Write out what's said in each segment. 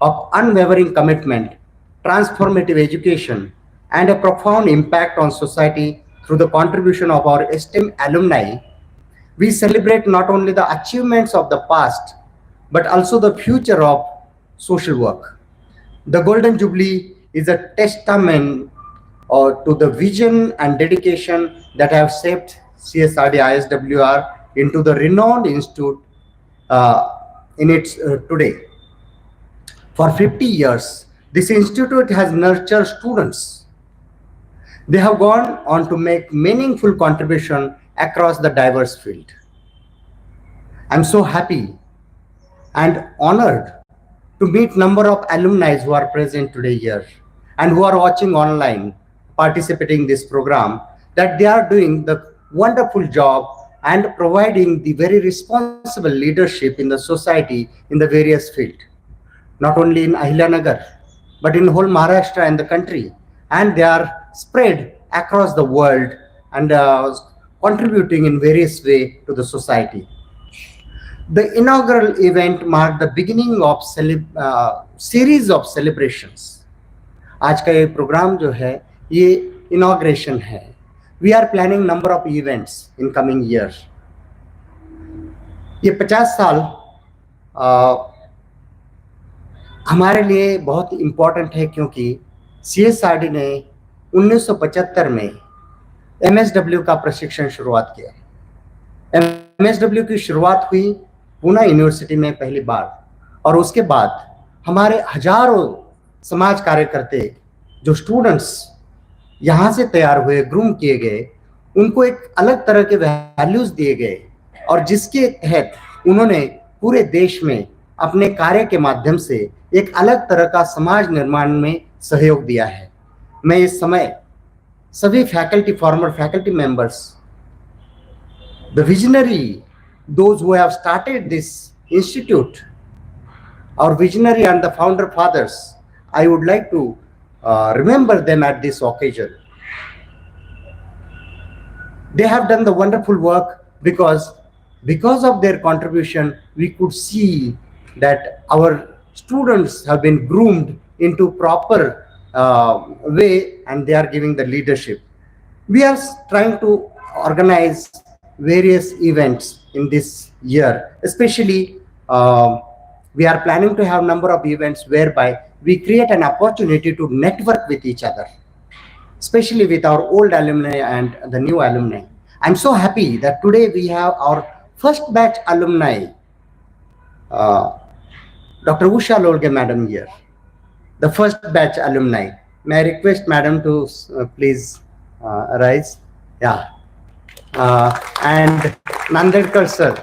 of unwavering commitment, transformative education, and a profound impact on society through the contribution of our esteemed alumni, we celebrate not only the achievements of the past, but also the future of social work. The Golden Jubilee is a testament to the vision and dedication that have shaped CSRD-ISWR into the renowned institute in its today. For 50 years, this institute has nurtured students. They have gone on to make meaningful contribution across the diverse field. I'm so happy and honored to meet number of alumni who are present today here and who are watching online, participating in this program, that they are doing the wonderful job and providing the very responsible leadership in the society in the various fields, not only in Ahmednagar, but in whole Maharashtra and the country. And they are spread across the world and contributing in various ways to the society. The inaugural event marked the beginning of series of celebrations. आज का ये programme जो है ये inauguration है. We are planning number of events in coming year. ये 50 साल हमारे लिए बहुत इम्पोर्टेंट है, क्योंकि CSRD ने 1975 में MSW का प्रशिक्षण शुरुआत किया. MSW की शुरुआत हुई पूना यूनिवर्सिटी में पहली बार, और उसके बाद हमारे हजारों समाज कार्यकर्ते जो स्टूडेंट्स यहाँ से तैयार हुए, ग्रूम किए गए, उनको एक अलग तरह के वैल्यूज दिए गए, और जिसके तहत उन्होंने पूरे देश में अपने कार्य के माध्यम से एक अलग तरह का समाज निर्माण में सहयोग दिया है. मैं इस समय सभी faculty, farmer faculty members, the visionary, those who have started this institute, our visionary and the founder fathers, I would like to remember them at this occasion. They have done the wonderful work because of their contribution, we could see that our students have been groomed into proper way, and they are giving the leadership. We are trying to organize various events in this year. Especially, we are planning to have number of events whereby we create an opportunity to network with each other, especially with our old alumni and the new alumni. I'm so happy that today we have our first batch alumni, Dr. Usha Lolge Madam here, the first batch alumni. May I request Madam to please rise? Yeah. And Nandedkar sir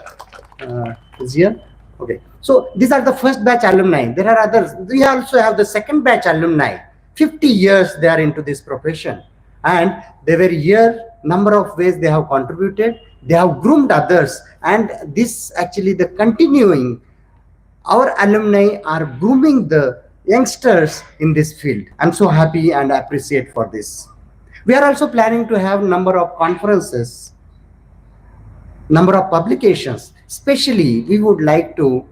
is here. Okay. So these are the first batch alumni. There are others. We also have the second batch alumni. 50 years they are into this profession, and they were here. Number of ways they have contributed. They have groomed others, and this actually the continuing. Our alumni are grooming the youngsters in this field. I'm so happy and appreciate for this. We are also planning to have number of conferences, number of publications. Especially, we would like to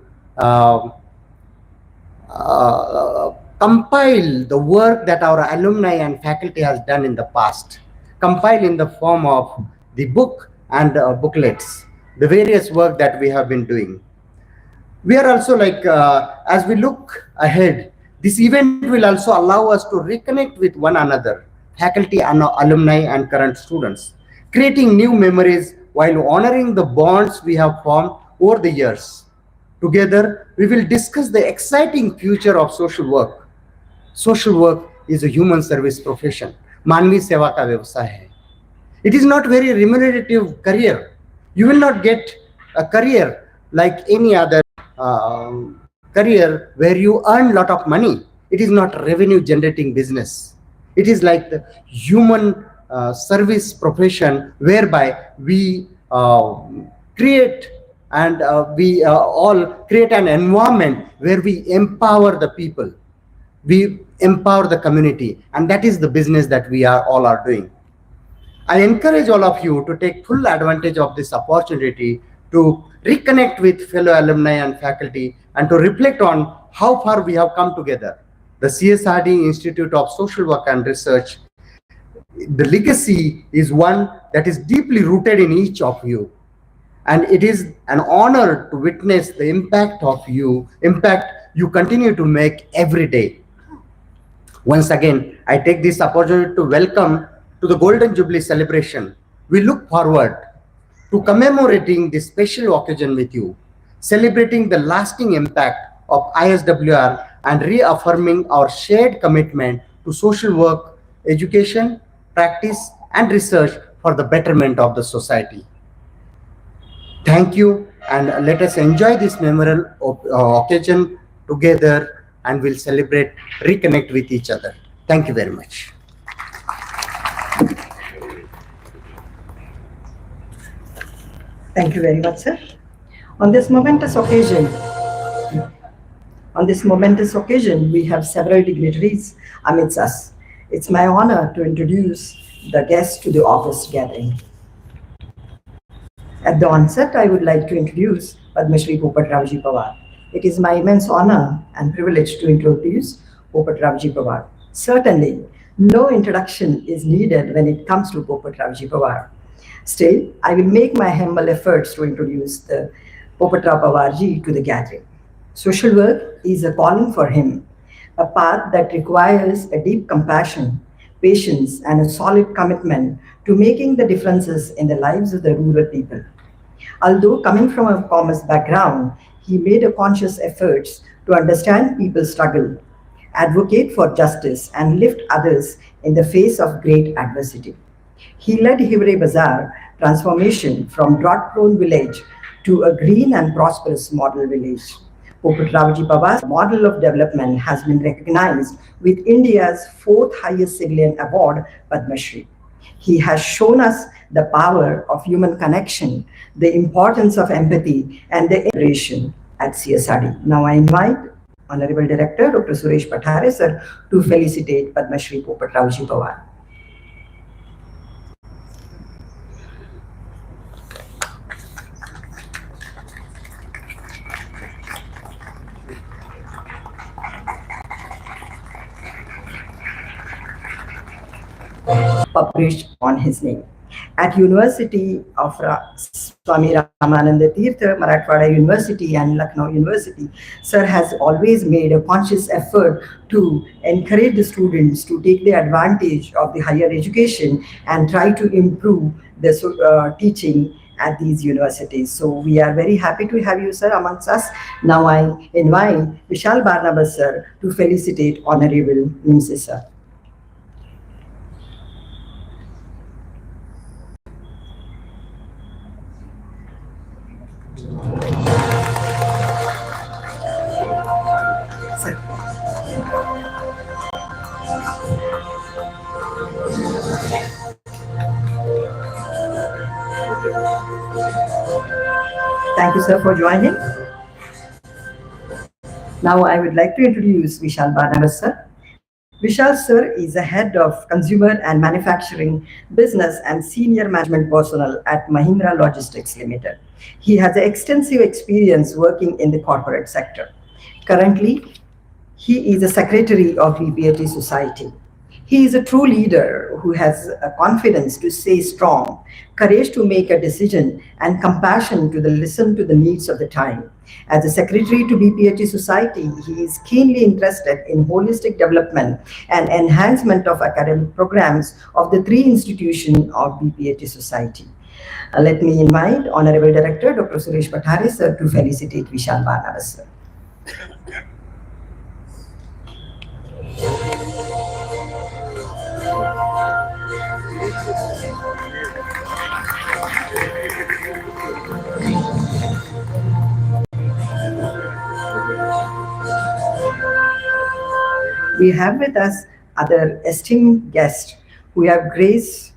compile the work that our alumni and faculty has done in the past, compile in the form of the book and booklets, the various work that we have been doing. We are also like, as we look ahead, this event will also allow us to reconnect with one another, faculty and alumni and current students, creating new memories while honoring the bonds we have formed over the years. Together, we will discuss the exciting future of social work. Social work is a human service profession. Manvi seva ka vyavasay hai. It is not very remunerative career. You will not get a career like any other career where you earn a lot of money. It is not revenue generating business. It is like the human service profession whereby we create and we all create an environment where we empower the people, we empower the community, and that is the business that we are all are doing. I encourage all of you to take full advantage of this opportunity to reconnect with fellow alumni and faculty and to reflect on how far we have come together. The CSRD Institute of Social Work and Research, the legacy is one that is deeply rooted in each of you. And it is an honor to witness the impact you continue to make every day. Once again, I take this opportunity to welcome to the Golden Jubilee celebration. We look forward to commemorating this special occasion with you, celebrating the lasting impact of ISWR and reaffirming our shared commitment to social work, education, practice, and research for the betterment of the society. Thank you, and let us enjoy this memorable occasion together, and we'll celebrate, reconnect with each other. Thank you very much. Thank you very much, sir. On this momentous occasion, we have several dignitaries amidst us. It's my honor to introduce the guests to the August gathering. At the onset, I would like to introduce Padma Shri Popat Ravji Pawar. It is my immense honor and privilege to introduce Popat Ravji Pawar. Certainly, no introduction is needed when it comes to Popat Ravji Pawar. Still, I will make my humble efforts to introduce the Popat Rao Pawarji to the gathering. Social work is a calling for him, a path that requires a deep compassion, patience, and a solid commitment to making the differences in the lives of the rural people. Although coming from a commerce background, he made a conscious effort to understand people's struggle, advocate for justice, and lift others in the face of great adversity. He led Hivre Bazaar transformation from drought-prone village to a green and prosperous model village. Popat Ravji Pawar's model of development has been recognized with India's 4th highest civilian award, Padma Shri. He has shown us the power of human connection, the importance of empathy, and the integration at CSRD. Now I invite Honorable Director Dr. Suresh Pathare sir to felicitate Padma Shri Popat Ravji Pawar. Published on his name. At University of Swami Ramananda Tirtha, Marathwada University and Lucknow University, sir has always made a conscious effort to encourage the students to take the advantage of the higher education and try to improve the teaching at these universities. So we are very happy to have you, sir, amongst us. Now I invite Vishal Barnabas, sir, to felicitate Honorable Nimse, sir. Thank you, sir, for joining. Now I would like to introduce Vishal Barnabas, sir. Vishal, sir, is the head of consumer and manufacturing business and senior management personnel at Mahindra Logistics Limited. He has extensive experience working in the corporate sector. Currently, he is the secretary of BPAT Society. He is a true leader who has a confidence to stay strong, courage to make a decision, and compassion to listen to the needs of the time. As a secretary to BPAT Society, he is keenly interested in holistic development and enhancement of academic programs of the 3 institutions of BPAT Society. Let me invite Honorable Director Dr. Suresh Pathare sir to felicitate Vishal Barnabas sir. We have with us other esteemed guests who have graced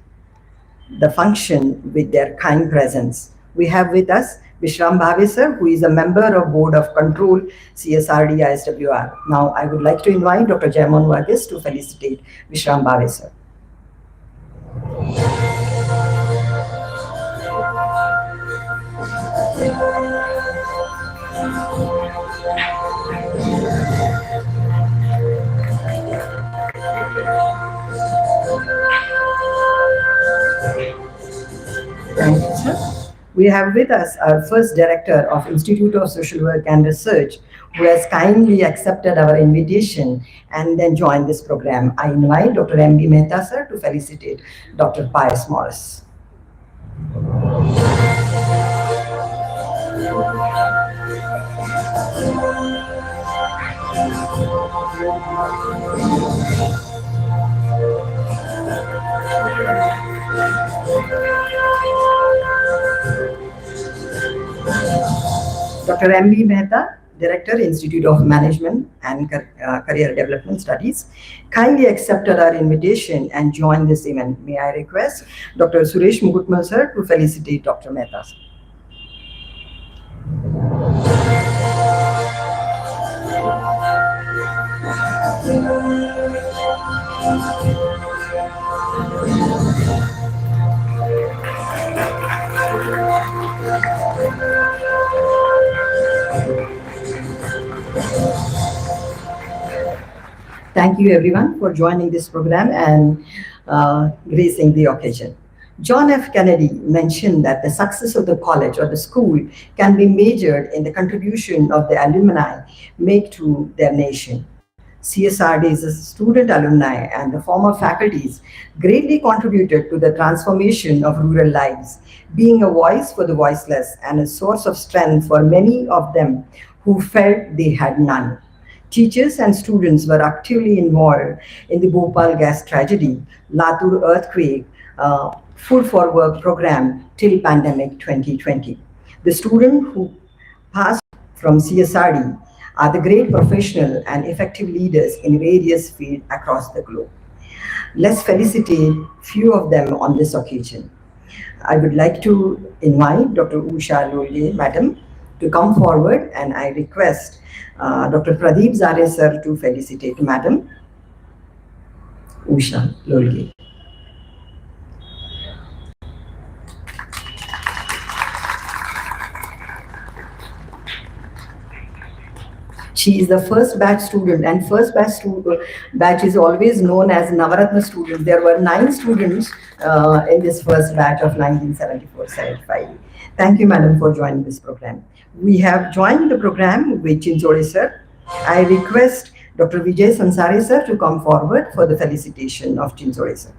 the function with their kind presence. We have with us Vishram Bhave sir, who is a member of Board of Control, CSRD-ISWR. Now, I would like to invite Dr. Jaimon Varghese to felicitate Vishram Bhave sir. We have with us our first director of Institute of Social Work and Research, who has kindly accepted our invitation and then joined this program. I invite Dr. M.B. Mehta, sir, to felicitate Dr. Pius Morris. Dr. M.B. Mehta, Director, Institute of Management and Career Development Studies, kindly accepted our invitation and joined this event. May I request Dr. Suresh Mugutmal, sir, to felicitate Dr. Mehta, sir. Thank you everyone for joining this program and gracing the occasion. John F. Kennedy mentioned that the success of the college or the school can be measured in the contribution of the alumni make to their nation. CSRD is a student alumni and the former faculties greatly contributed to the transformation of rural lives, being a voice for the voiceless and a source of strength for many of them who felt they had none. Teachers and students were actively involved in the Bhopal gas tragedy, Latur earthquake, Food for Work program till pandemic 2020. The students who passed from CSRD are the great professional and effective leaders in various fields across the globe. Let's felicitate few of them on this occasion. I would like to invite Dr. Usha Lolye, Madam, to come forward, and I request Dr. Pradeep Zare, sir, to felicitate Madam Usha Lolye. She is the first batch student, and first batch is always known as Navaratna students. There were 9 students in this first batch of 1974-75. Thank you, Madam, for joining this program. We have joined the program with Chinchode, sir. I request Dr. Vijay Sansare, sir, to come forward for the felicitation of Chinchode, sir.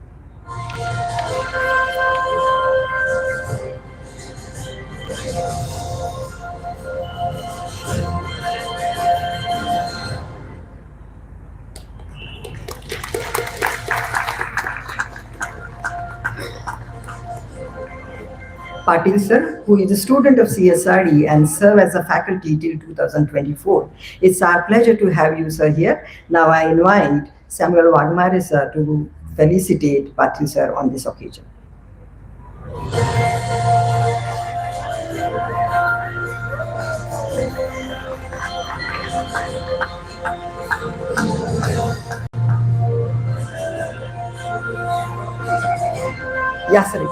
Patil, sir, who is a student of CSRD and serve as a faculty till 2024. It's our pleasure to have you, sir, here. Now I invite Samuel Wagmare, sir, to felicitate Patil, sir, on this occasion. Yes, sir.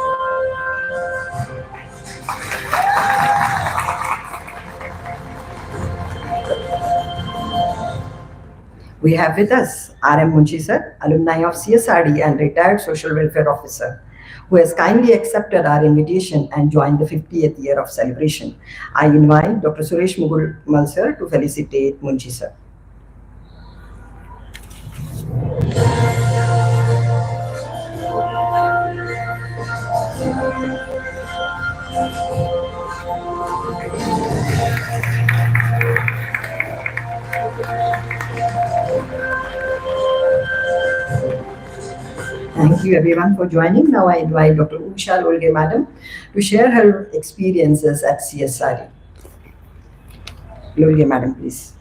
We have with us R.M. Munshi, sir, alumni of CSRD and retired social welfare officer, who has kindly accepted our invitation and joined the 50th year of celebration. I invite Dr. Suresh Mugutmal, sir, to felicitate Munshi, sir. Thank you everyone for joining. Now I invite Dr. Usha Lolye, Madam, to share her experiences at CSRD. Lolye, Madam, please.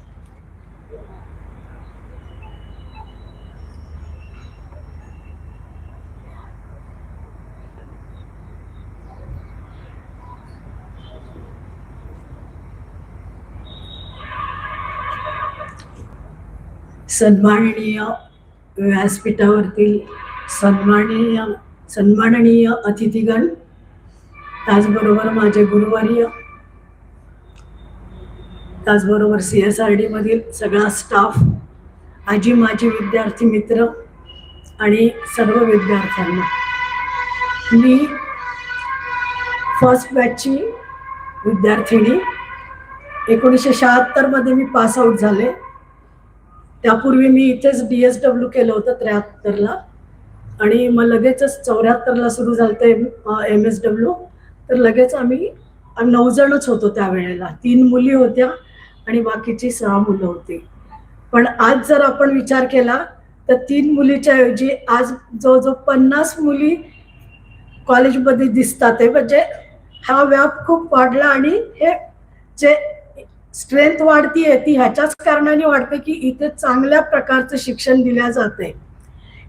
सन्माननीय व्यासपीठावरील सन्माननीय अतिथीगण, त्याचबरोबर माझे गुरुवर्य, त्याचबरोबर CSRD मधील सगळा staff, आजी माजी विद्यार्थी मित्र आणि सर्व विद्यार्थ्यांना, मी फर्स्ट बॅचची विद्यार्थिनी. 1976 मध्ये मी पास आउट झाले. त्यापूर्वी मी इथेच DSW केलं होतं 73ला आणि मग लगेचच 74ला सुरू झालं ते MSW. तर लगेच आम्ही 9 जणच होतो त्यावेळेला. 3 मुली होत्या आणि बाकीची 6 मुलं होती. पण आज जर आपण विचार केला तर 3 मुलीच्या ऐवजी आज जवळजवळ 50 मुली कॉलेजमध्ये दिसतात. आहे म्हणजे हा व्याप खूप वाढला आणि हे जे स्ट्रेंथ वाढतीये ती ह्याच्याच कारणाने वाढते की इथे चांगल्या प्रकारचं शिक्षण दिल्या जाते.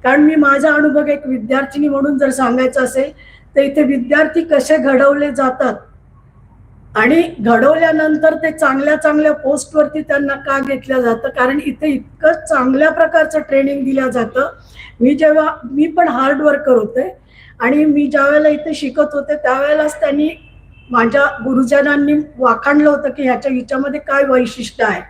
कारण मी माझा अनुभव एक विद्यार्थिनी म्हणून जर सांगायचं असेल तर इथे विद्यार्थी कसे घडवले जातात आणि घडवल्यानंतर ते चांगल्या चांगल्या पोस्टवरती त्यांना का घेतलं जातं, कारण इथे इतकं चांगल्या प्रकारचं ट्रेनिंग दिलं जातं. मी पण हार्ड वर्कर होते आणि मी ज्या वेळेला इथे शिकत होते त्यावेळेलाच त्यांनी माझ्या गुरुजनांनी वाखाणलं होतं की हिच्यामध्ये काय वैशिष्ट्य आहे.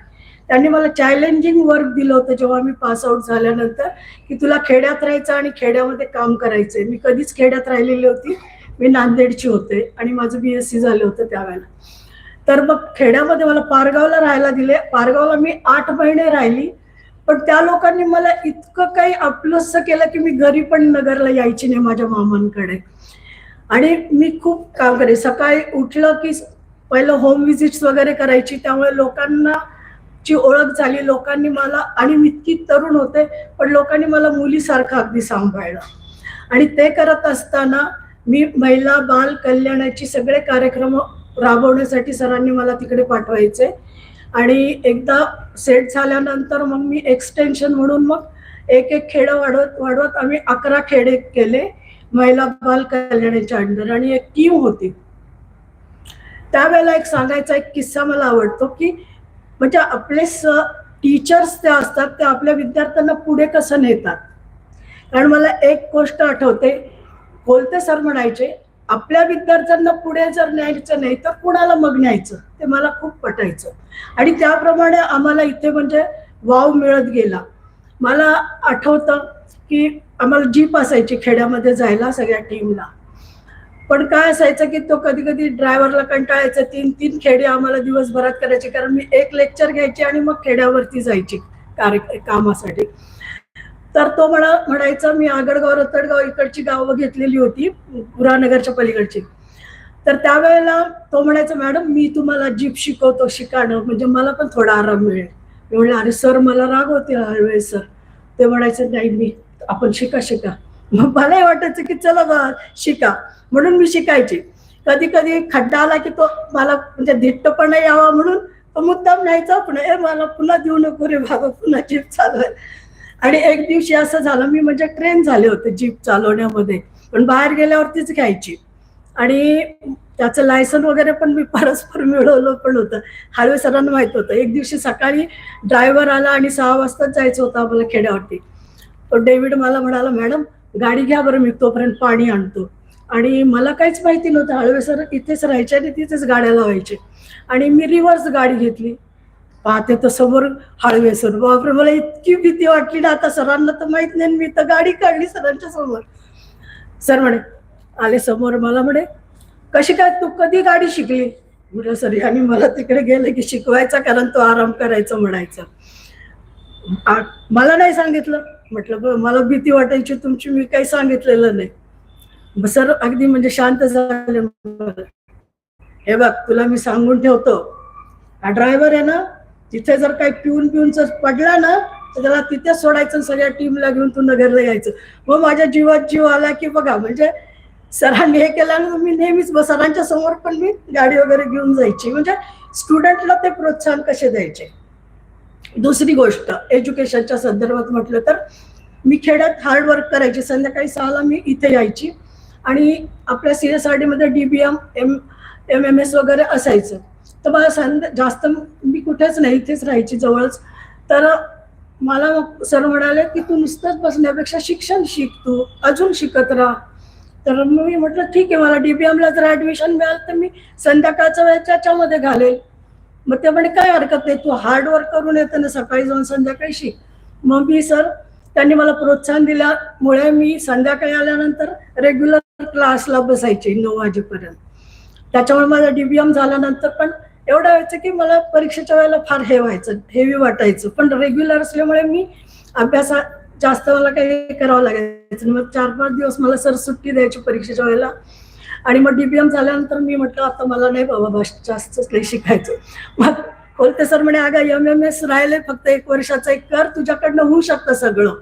त्यांनी मला चॅलेंजिंग वर्क दिलं होतं जेव्हा मी पास आउट झाल्यानंतर की तुला खेड्यात राहायचं आणि खेड्यामध्ये काम करायचंय. मी कधीच खेड्यात राहिलेली होती. मी नांदेडची होते आणि माझं BSc झालं होतं त्यावेळेला. तर मग खेड्यामध्ये मला पारगावला राहायला दिले. पारगावला मी 8 महिने राहिली. पण त्या लोकांनी मला इतकं काही आपलंसं केलं की मी घरी पण नगरला यायची नाही माझ्या मामांकडे. आणि मी खूप काम करे. सकाळी उठलं की पहिलं होम विजिट्स वगैरे करायची. त्यामुळे लोकांना ची ओळख झाली. लोकांनी मला, आणि मी इतकी तरुण होते पण लोकांनी मला मुलीसारखं अगदी सांभाळलं. आणि ते करत असताना मी महिला बाल कल्याणाची सगळे कार्यक्रम राबवण्यासाठी सरांनी मला तिकडे पाठवायचे. आणि एकदा सेट झाल्यानंतर मग मी एक्सटेन्शन म्हणून मग एक खेडं वाढवत आम्ही 11 खेडे केले महिला बाल कल्याणाच्या अंडर आणि एक टीम होती. त्यावेळेला एक सांगायचा एक किस्सा मला आवडतो की म्हणजे आपले टीचर्स ते असतात ते आपल्या विद्यार्थ्यांना पुढे कसं नेतात. कारण मला एक गोष्ट आठवते, कोलते सर म्हणायचे आपल्या विद्यार्थ्यांना पुढे जर न्यायचं नाही तर कुणाला मग न्यायचं. ते मला खूप पटायचं आणि त्याप्रमाणे आम्हाला इथे म्हणजे वाव मिळत गेला. मला आठवतं की आम्हाला जीप असायची खेड्यामध्ये जायला सगळ्या टीमला. पण काय असायचं की तो कधी कधी ड्रायव्हरला कंटाळायचं. 3 खेडे आम्हाला दिवसभरात करायचे कारण मी एक लेक्चर घ्यायची आणि मग खेड्यावरती जायची कामासाठी. तर तो म्हणायचा मी आगडगाव रतडगाव इकडची गावं घेतलेली होती पुरानगरच्या पलीकडची. तर त्यावेळेला तो म्हणायचा मॅडम मी तुम्हाला जीप शिकवतो शिकाणं म्हणजे मला पण थोडा आराम मिळेल. मी म्हणलं अरे सर मला राग होते हळवे सर. ते म्हणायचं नाही मी आपण शिका. मग मलाही वाटायचं की चला बा शिका म्हणून मी शिकायची. कधी कधी खड्डा आला की तो मला म्हणजे धिट्टपणा यावा म्हणून तो मुद्दाम न्यायचा. पण मला पुन्हा देऊ नको रे बाबा पुन्हा जीप चालवायला. आणि एक दिवशी असं झालं मी म्हणजे ट्रेन झाले होते जीप चालवण्यामध्ये पण बाहेर गेल्यावरतीच घ्यायची. आणि त्याचं लायसन वगैरे पण मी परस्पर मिळवलं पण होतं. हायवे सरांना माहित होतं. एक दिवशी सकाळी ड्रायव्हर आला आणि 6 वाजताच जायचं होतं आम्हाला खेड्यावरती. तो डेव्हिड मला म्हणाला मॅडम गाडी घ्या बरं मी तोपर्यंत पाणी आणतो. आणि मला काहीच माहिती नव्हतं. हळवे सर इथेच राहायचे आणि तिथेच गाड्या लावायचे. आणि मी रिव्हर्स गाडी घेतली. पाहते तर समोर हळवे सर. बापरे मला इतकी भीती वाटली ना. आता सरांना तर माहित नाही मी तर गाडी काढली सरांच्या समोर. सर म्हणे आले समोर मला म्हणे कशी काय तू कधी गाडी शिकली. म्हटलं सर आणि मला तिकडे गेले की शिकवायचा कारण तो आराम करायचा म्हणायचा. मला नाही सांगितलं. म्हटलं मला भीती वाटायची तुमची मी काही सांगितलेलं नाही. सर अगदी म्हणजे शांत झाले. हे बघ तुला मी सांगून ठेवतो हा ड्रायव्हर आहे ना तिथे जर काही पिऊन जर पडला ना तर त्याला तिथे सोडायचं सगळ्या टीमला घेऊन तू नगरला यायचं. मग माझ्या जीवात जीव आला की बघा म्हणजे सरांनी हे केल्यानं मी नेहमीच सरांच्या समोर पण मी गाडी वगैरे घेऊन जायची. म्हणजे स्टुडंटला ते प्रोत्साहन कसे द्यायचे. दुसरी गोष्ट एज्युकेशनच्या संदर्भात म्हटलं तर मी खेड्यात हार्ड वर्क करायची. संध्याकाळी 6ला मी इथे यायची आणि आपल्या CSRD मध्ये DBM MMS वगैरे असायचं. तर मला जास्त मी कुठेच नाही इथेच राहायची जवळच. तर मला सर म्हणाले की तू नुसतंच बसण्यापेक्षा शिक्षण शिक तू अजून शिकत राहा. तर मी म्हटलं ठीक आहे मला DBMला जर ऍडमिशन मिळालं तर मी संध्याकाळचा वेळ त्याच्यामध्ये घालेल. मग ते म्हणे काय हरकत नाही तू हार्ड वर्क करून येतं ना सकाळी जाऊन संध्याकाळी शिक. मग मी सर त्यांनी मला प्रोत्साहन दिल्यामुळे मी संध्याकाळी आल्यानंतर रेग्युलर क्लासला बसायचे 9 वाजेपर्यंत. त्याच्यामुळे माझा DBM झाल्यानंतर पण एवढं व्हायचं की मला परीक्षेच्या वेळेला फार हे व्हायचं, हेवी वाटायचं. पण रेग्युलर असल्यामुळे मी अभ्यासात जास्त मला काही करावं लागायचं. मग 4-5 दिवस मला सर सुट्टी द्यायची परीक्षेच्या वेळेला. आणि मग DBM झाल्यानंतर मी म्हटलं आता मला नाही बाबा बस जास्तच काही शिकायचं. मग कोलते सर म्हणे अगं MMS राहिले फक्त 1 वर्षाचं, एक कर, तुझ्याकडनं होऊ शकतं सगळं.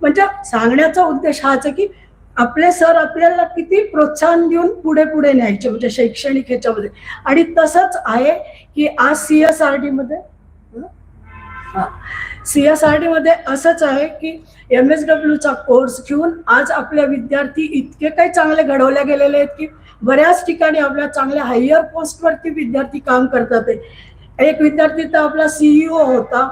म्हणजे सांगण्याचा उद्देश हाच आहे की आपले सर आपल्याला किती प्रोत्साहन देऊन पुढे पुढे न्यायचे, म्हणजे शैक्षणिक ह्याच्यामध्ये. आणि तसंच आहे की आज CSRD मध्ये असंच आहे की MSWचा कोर्स घेऊन आज आपले विद्यार्थी इतके काही चांगले घडवले गेलेले आहेत की बऱ्याच ठिकाणी आपल्या चांगल्या हायर पोस्टवरती विद्यार्थी काम करतात. एक विद्यार्थी तर आपला CEO होता,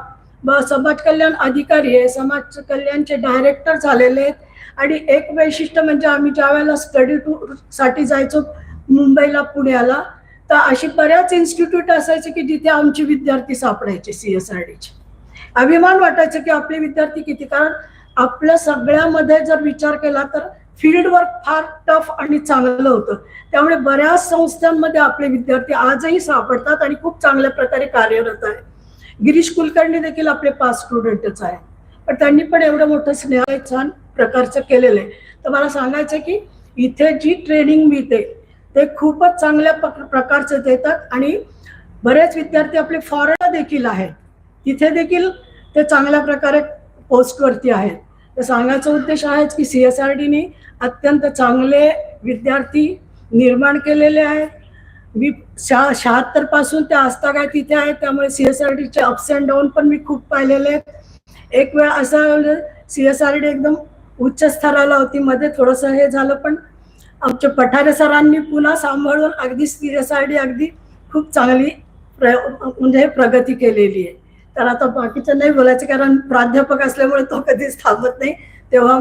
समाज कल्याण अधिकारी आहे, समाज कल्याणचे डायरेक्टर झालेले आहेत. आणि एक वैशिष्ट्य म्हणजे आम्ही ज्या वेळेला स्टडी टूर साठी जायचो मुंबईला, पुण्याला, तर अशी बऱ्याच इन्स्टिट्यूट असायचे की जिथे आमचे विद्यार्थी सापडायचे CSRDचे. अभिमान वाटायचं की आपले विद्यार्थी किती, कारण आपल्या सगळ्यामध्ये जर विचार केला तर फील्ड वर्क फार टफ आणि चांगलं होतं. त्यामुळे बऱ्याच संस्थांमध्ये आपले विद्यार्थी आजही सापडतात आणि खूप चांगल्या प्रकारे कार्यरत आहे. गिरीश कुलकर्णी देखील आपले पास स्टुडंटच आहे, पण त्यांनी पण एवढं मोठं स्नेह छान प्रकारचं केलेलं आहे. तर मला सांगायचं की इथे जी ट्रेनिंग मिळते ते खूपच चांगल्या प्रकारचं देतात. आणि बरेच विद्यार्थी आपले फॉरेन देखील आहेत, तिथे देखील ते चांगल्या प्रकारे पोस्टवरती आहेत. तर सांगायचा उद्देश आहेच की CSRDने अत्यंत चांगले विद्यार्थी निर्माण केलेले आहेत. मी 76 पासून ते आजतागायत तिथे आहेत, त्यामुळे CSRDचे अप्स अँड डाऊन पण मी खूप पाहिलेले आहेत. एक वेळ असं CSRD एकदम उच्च स्तराला होती, मध्ये थोडंसं हे झालं, पण आमच्या पठारे सरांनी पुन्हा सांभाळून अगदी CSRD अगदी खूप चांगली म्हणजे प्रगती केलेली आहे. तर आता बाकीचं नाही बोलायचं, कारण प्राध्यापक असल्यामुळे तो कधीच थांबत नाही. तेव्हा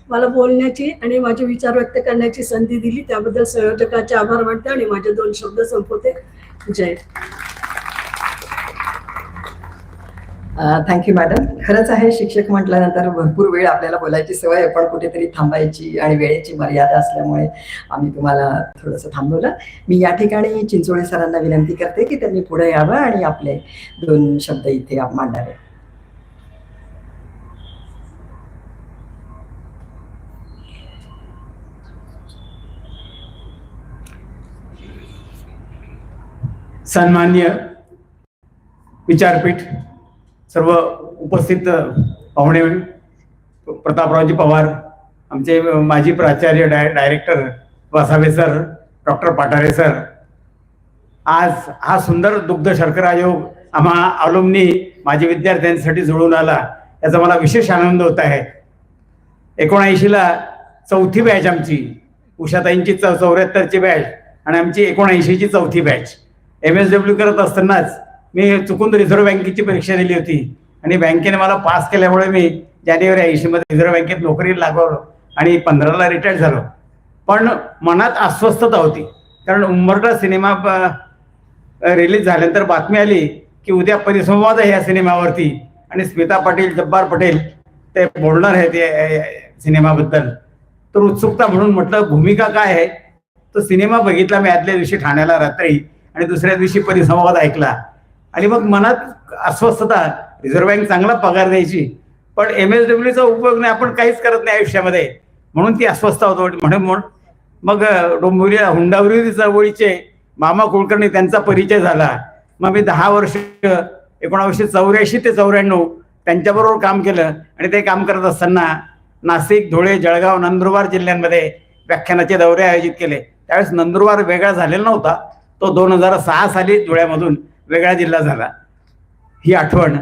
मला बोलण्याची आणि माझे विचार व्यक्त करण्याची संधी दिली, त्याबद्दल संयोजकाचे आभार मानते आणि माझे 2 शब्द संपवते. जय. Thank you madam. खरंच आहे, शिक्षक म्हटल्यानंतर भरपूर वेळ आपल्याला बोलायची सवय आहे, पण कुठेतरी थांबायची आणि वेळेची मर्यादा असल्यामुळे आम्ही तुम्हाला थोडंसं थांबवलं. मी या ठिकाणी चिंचोळे सरांना विनंती करते की त्यांनी पुढे यावं आणि आपले 2 शब्द इथे मांडावे. सन्मान्य विचारपीठ, सर्व उपस्थित पाहुणे, प्रतापरावजी पवार, आमचे माजी प्राचार्य director Vasave sir, doctor Pathare sir, आज हा सुंदर दुग्ध शर्करा योग आम्हा अलुमनी माझ्या विद्यार्थ्यांसाठी जुळून आला, याचा मला विशेष आनंद होत आहे. 79ला 4थी बॅच आमची, उषाताईंची 74ची बॅच आणि आमची 79ची 4थी बॅच. MSW करत असतानाच मी चुकून रिझर्व्ह बँकेची परीक्षा दिली होती आणि बँकेने मला पास केल्यामुळे मी जानेवारी 80 मध्ये रिझर्व्ह बँकेत नोकरी लागलो आणि 15ला रिटायर झालो. पण मनात अस्वस्थता होती, कारण उंबरठा सिनेमा रिलीज झाल्यानंतर बातमी आली की उद्या परिसंवाद आहे या सिनेमावरती आणि स्मिता पाटील, जब्बार पटेल ते बोलणार आहेत या सिनेमाबद्दल. तर उत्सुकता म्हणून म्हटलं भूमिका काय आहे. तो सिनेमा बघितला मी आदल्या दिवशी ठाण्याला रात्री आणि दुसऱ्या दिवशी परिसंवाद ऐकला आणि मग मनात अस्वस्थता. रिझर्व्ह बँक चांगला पगार द्यायची, पण MSWचा उपयोग नाही, आपण काहीच करत नाही आयुष्यामध्ये, म्हणून ती अस्वस्थता होती. म्हणून मग डोंबिवली हुंडावरी चळवळीचे मामा कुलकर्णी त्यांचा परिचय झाला. मग मी 10 वर्ष 1984 ते 94 त्यांच्याबरोबर काम केलं आणि ते काम करत असताना नाशिक, धुळे, जळगाव, नंदुरबार जिल्ह्यांमध्ये व्याख्यानाचे दौरे आयोजित केले. त्यावेळेस नंदुरबार वेगळा झालेला नव्हता, तो 2006 साली धुळ्यामधून वेगळा जिल्हा झाला. ही आठवण.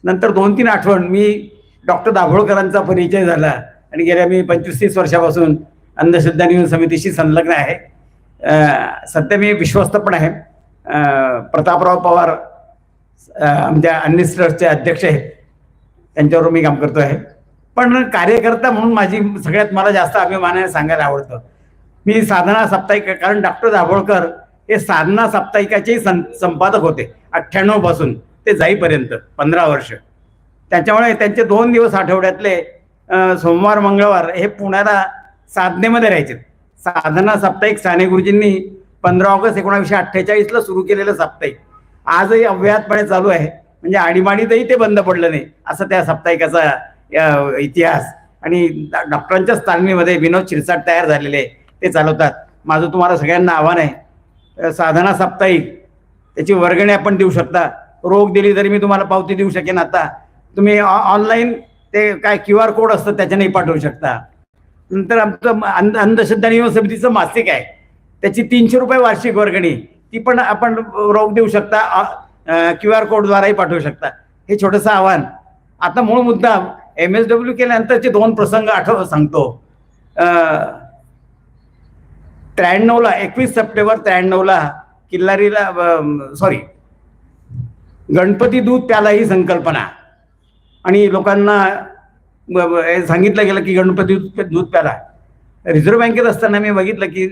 नंतर 2-3 आठवण. मी डॉक्टर दाभोळकरांचा परिचय झाला आणि गेल्या मी 25-30 वर्षापासून अंधश्रद्धा नियमन समितीशी संलग्न आहे. सध्या मी विश्वस्त पण आहे. प्रतापराव पवार आमच्या अन्नीस ट्रस्टचे अध्यक्ष आहेत, त्यांच्यावर मी काम करतो आहे. पण कार्यकर्ता म्हणून माझी सगळ्यात मला जास्त अभिमानाने सांगायला आवडतं. मी साधना साप्ताहिक, कारण डॉक्टर दाभोळकर हे साधना साप्ताहिकाचे संपादक होते 98 पासून ते जाईपर्यंत 15 वर्ष. त्याच्यामुळे त्यांचे 2 दिवस आठवड्यातले सोमवार मंगळवार हे पुण्याला साधनेमध्ये राहायचे. साधना साप्ताहिक साने गुरुजींनी 15 ऑगस्ट 1948ला सुरू केलेलं साप्ताहिक आजही अव्याहतपणे चालू आहे. म्हणजे आणीबाणीतही ते बंद पडलं नाही असं त्या साप्ताहिकाचा इतिहास. आणि डॉक्टरांच्याच तालमीमध्ये विनोद शिरसाट तयार झालेले ते चालवतात. माझं तुम्हाला सगळ्यांना आव्हान आहे, साधना साप्ताहिक त्याची वर्गणी आपण देऊ शकता. रोख दिली तरी मी तुम्हाला पावती देऊ शकेन. आता तुम्ही ऑनलाईन ते काय QR कोड असतं त्याच्यानेही पाठवू शकता. नंतर आमचं अंधश्रद्धा नियमन समितीचं मासिक आहे, त्याची 300 रुपये वार्षिक वर्गणी, ती पण आपण रोख देऊ शकता, QR कोडद्वाराही पाठवू शकता. हे छोटंसं आव्हान. आता मूळ मुद्दा MSW केल्यानंतरचे 2 प्रसंग सांगतो. 93ला 21 सप्टेंबर 93ला किल्लारीला गणपती दूध प्याला ही संकल्पना आणि लोकांना सांगितलं गेलं की गणपती दूध प्याला. रिझर्व्ह बँकेत असताना मी बघितलं की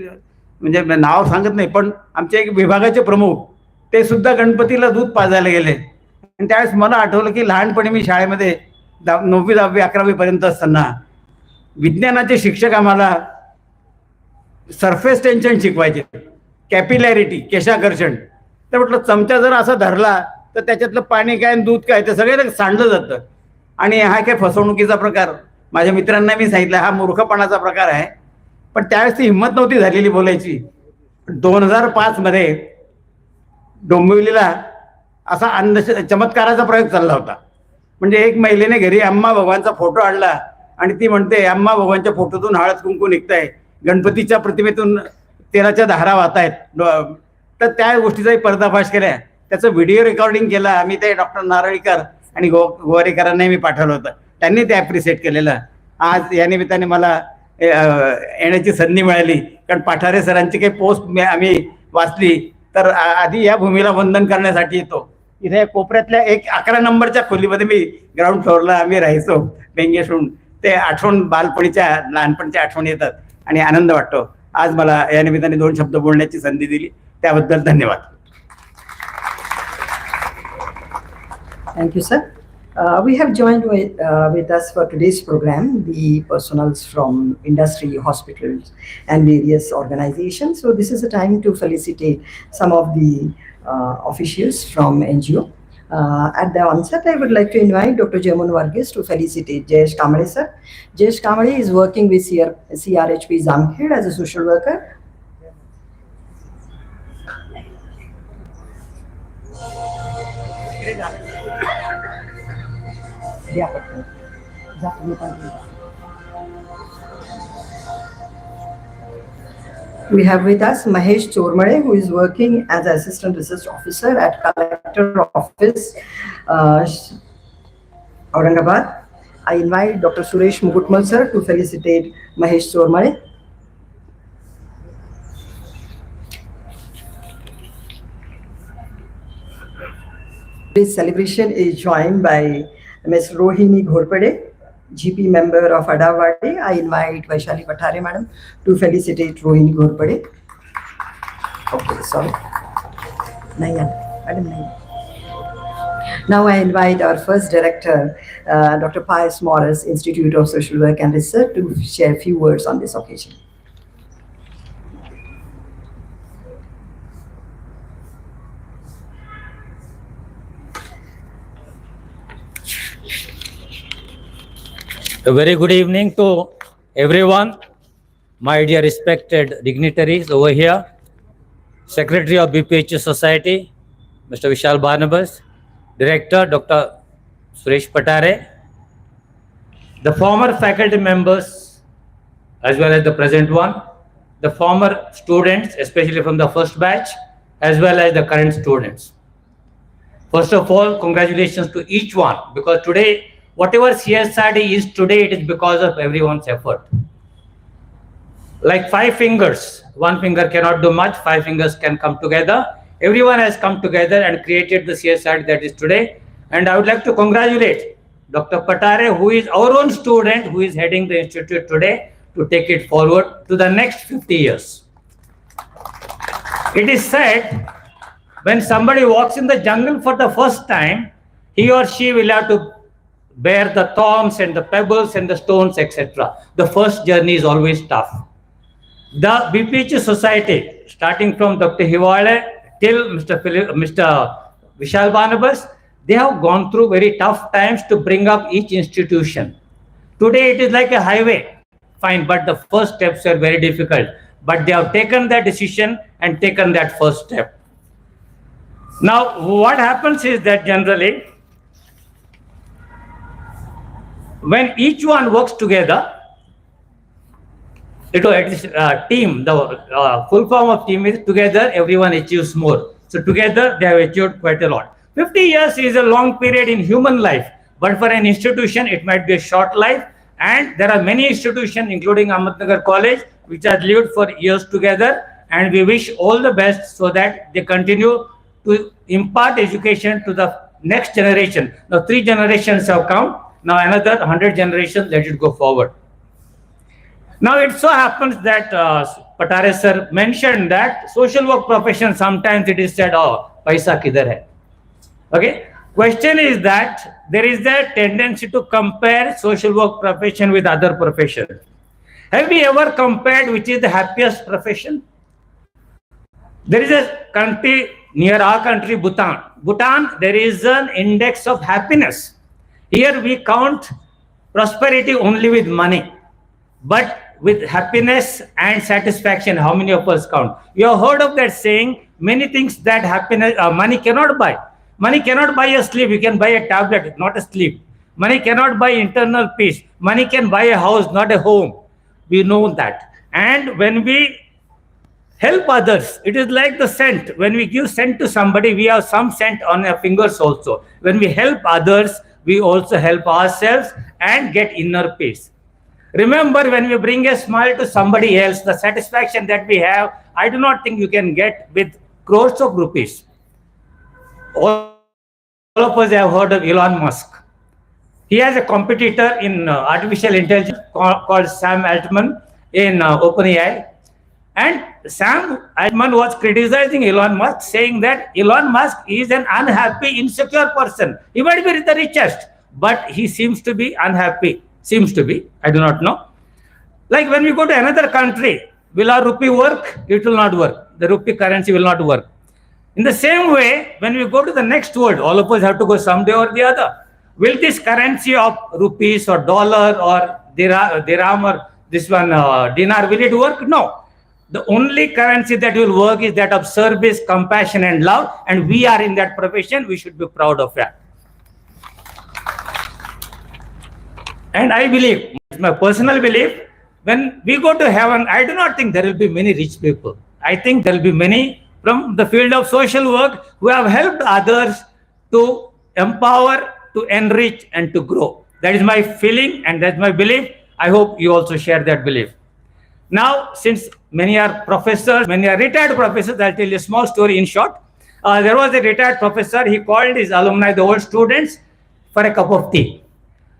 म्हणजे नाव सांगत नाही पण आमचे एक विभागाचे प्रमुख ते सुद्धा गणपतीला दूध पाजायला गेले. आणि त्यावेळेस मला आठवलं की लहानपणी मी शाळेमध्ये 9वी 10वी 11वी पर्यंत असताना विज्ञानाचे शिक्षक आम्हाला सरफेस टेन्शन शिकवायचे, कॅपिलॅरिटी केशाकर्षण. तर म्हटलं चमचा जर असा धरला तर त्याच्यातलं पाणी काय दूध काय ते सगळं सांडलं जातं. आणि हा काय फसवणुकीचा प्रकार, माझ्या मित्रांना मी सांगितलं हा मूर्खपणाचा प्रकार आहे. पण त्यावेळेस ती हिंमत नव्हती झालेली बोलायची. 2005 मध्ये डोंबिवलीला असा चमत्काराचा प्रयोग चालला होता. म्हणजे एक महिलेने घरी अम्मा भगवानचा फोटो आणला आणि ती म्हणते अम्मा भगवानच्या फोटोतून हळद कुंकू निघतंय, गणपतीच्या प्रतिमेतून तेलाच्या धारा वाहत आहेत. तर त्या गोष्टीचाही पर्दाफाश केला, त्याचं व्हिडिओ रेकॉर्डिंग केलं. आम्ही ते डॉक्टर नारळीकर आणि गोवारीकरांनाही मी पाठवलं होतं, त्यांनी ते ॲप्रिशिएट केलेलं. आज या निमित्ताने मला येण्याची संधी मिळाली, कारण पाठारे सरांची काही पोस्ट आम्ही वाचली तर आधी या भूमीला वंदन करण्यासाठी येतो. इथे कोपऱ्यातल्या 11 नंबरच्या खोलीमध्ये मी ग्राउंड फ्लोअरला आम्ही राहायचो बेंगेशून. ते आठवण बालपणीच्या लहानपणीच्या आठवणी येतात आणि आनंद वाटतो. आज मला या निमित्ताने 2 शब्द बोलण्याची संधी दिली त्याबद्दल धन्यवाद. Thank you, sir. We have joined with us for today's program the personals from industry, hospitals, and various organizations. So this is a time to felicitate some of the officials from NGO. At the onset, I would like to invite Dr. Jamun Varghese to felicitate Jayesh Kamade, sir. Jayesh Kamade is working with CRHP Zamkhed as a social worker. We have with us Mahesh Chormade, who is working as Assistant Research Officer at Collector Office, Aurangabad. I invite Dr. Suresh Mugutmal sir to felicitate Mahesh Chormade. This celebration is joined by Ms. Rohini Ghorpade, GP member of Adawadi. I invite Vaishali Pathare madam to felicitate Rohini Ghorpade. Okay, sorry. Nayan, madam Nayan. Now I invite our first director, Dr. Pius Morris, Institute of Social Work and Research, to share a few words on this occasion. A very good evening to everyone, my dear respected dignitaries over here, Secretary of BPH Society, Mr. Vishal Barnabas, Director Dr. Suresh Pathare, the former faculty members as well as the present one, the former students, especially from the first batch, as well as the current students. First of all, congratulations to each one, because today, whatever CSRD is today, it is because of everyone's effort. Like 5 fingers, 1 finger cannot do much, 5 fingers can come together. Everyone has come together and created the CSRD that is today. And I would like to congratulate Dr. Pathare, who is our own student, who is heading the institute today to take it forward to the next 50 years. It is said, when somebody walks in the jungle for the first time, he or she will have to bear the thorns and the pebbles and the stones, etc. The first journey is always tough. The BPH Society, starting from Dr. Hiwale till Mr. Vishal Barnabas, they have gone through very tough times to bring up each institution. Today it is like a highway, fine, but the first steps are very difficult. But they have taken that decision and taken that first step. Now, what happens is that generally, when each one works together, team, the full form of team is together, everyone achieves more. So together, they have achieved quite a lot. 50 years is a long period in human life, but for an institution, it might be a short life. And there are many institutions, including Ahmednagar College, which are lived for years together. And we wish all the best so that they continue to impart education to the next generation. Now, 3 generations have come. Now, another 100 generations, let it go forward. Now, it so happens that Patare sir mentioned that social work profession, sometimes it is said, oh, paisa kidhar hai. Okay. Question is that there is a tendency to compare social work profession with other professions. Have you ever compared which is the happiest profession? There is a country near our country, Bhutan. Bhutan, there is an index of happiness. Here we count prosperity only with money, but with happiness and satisfaction, how many of us count? You have heard of that saying, many things that happiness, money cannot buy. Money cannot buy a sleep. You can buy a tablet, not a sleep. Money cannot buy internal peace. Money can buy a house, not a home. We know that. And when we help others, it is like the scent. When we give scent to somebody, we have some scent on our fingers also. When we help others, we also help ourselves and get inner peace. Remember, when we bring a smile to somebody else, the satisfaction that we have, I do not think you can get with crores of rupees. All of us have heard of Elon Musk. He has a competitor in artificial intelligence called Sam Altman in OpenAI. And Sam Altman was criticizing Elon Musk, saying that Elon Musk is an unhappy, insecure person. He might be the richest, but he seems to be unhappy. Seems to be, I do not know. Like when we go to another country, will our rupee work? It will not work. The rupee currency will not work. In the same way, when we go to the next world, all of us have to go someday or the other. Will this currency of rupees or dollar or dirham or this one dinar, will it work? No. The only currency that will work is that of service, compassion and love, and we are in that profession. We should be proud of that. And I believe, it's my personal belief, when we go to heaven, I do not think there will be many rich people. I think there will be many from the field of social work who have helped others to empower, to enrich and to grow. That is my feeling and that's my belief. I hope you also share that belief. Now, since many are professors, many are retired professors, I'll tell you a small story in short. There was a retired professor, he called his alumni, the old students, for a cup of tea.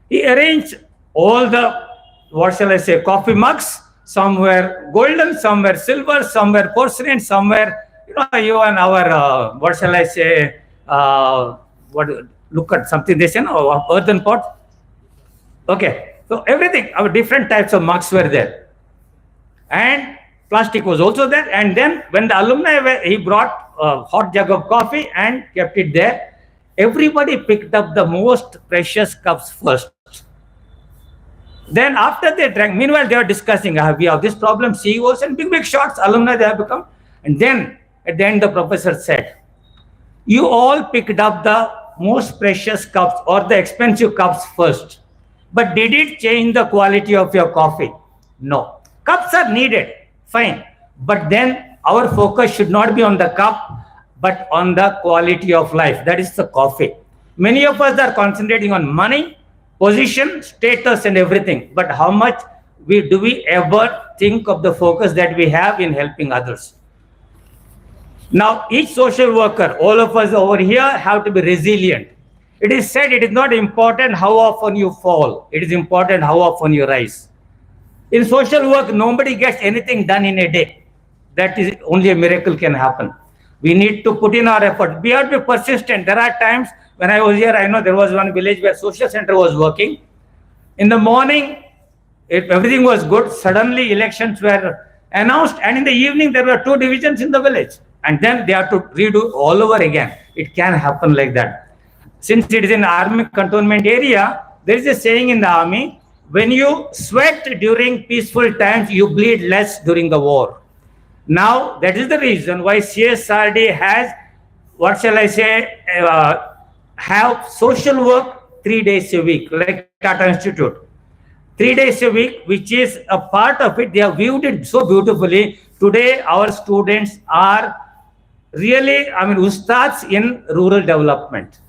He arranged all the, what shall I say, coffee mugs. Some were golden, some were silver, some were porcelain, some were, even our, what shall I say, look at something they say, no, earthen pot. Okay, so everything, our different types of mugs were there. And plastic was also there. And then when the alumni, he brought a hot jug of coffee and kept it there. Everybody picked up the most precious cups first. Then after they drank, meanwhile they were discussing, we have this problem, CEOs and big shots, alumni they have become. And then at the end the professor said, you all picked up the most precious cups or the expensive cups first. But did it change the quality of your coffee? No. Cups are needed, fine. But then our focus should not be on the cup, but on the quality of life. That is the coffee. Many of us are concentrating on money, position, status and everything. But how much do we ever think of the focus that we have in helping others? Now, each social worker, all of us over here have to be resilient. It is said it is not important how often you fall. It is important how often you rise. In social work, nobody gets anything done in a day. That is only a miracle can happen. We need to put in our effort. We have to be persistent. There are times when I was here, I know there was one village where social center was working. In the morning, everything was good. Suddenly elections were announced, and in the evening there were 2 divisions in the village, and then they have to redo all over again. It can happen like that. Since it is an army cantonment area, there is a saying in the army, when you sweat during peaceful times, you bleed less during the war. Now, that is the reason why CSRD has, what shall I say, have social work 3 days a week, like Tata Institute. 3 days a week, which is a part of it. They have viewed it so beautifully. Today, our students are really, ustads in rural development.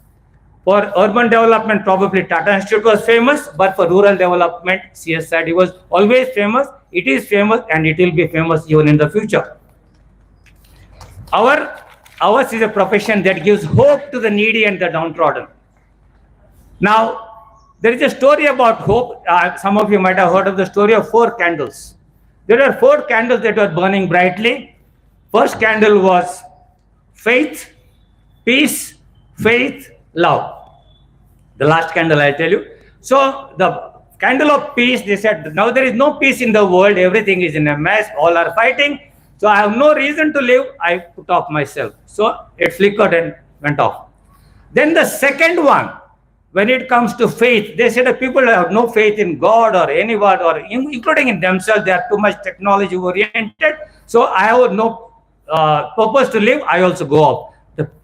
For urban development, probably Tata Institute was famous, but for rural development, CSRD was always famous. It is famous, and it will be famous even in the future. Ours is a profession that gives hope to the needy and the downtrodden. Now, there is a story about hope. Some of you might have heard of the story of 4 candles. There are 4 candles that were burning brightly. First candle was faith, peace, faith, love. The last candle I'll tell you. So the candle of peace, they said, now there is no peace in the world. Everything is in a mess. All are fighting. So I have no reason to live. I put off myself. So it flickered and went off. Then the second one, when it comes to faith, they said that people have no faith in God or anyone, or including in themselves. They are too much technology oriented. So I have no purpose to live. I also go off.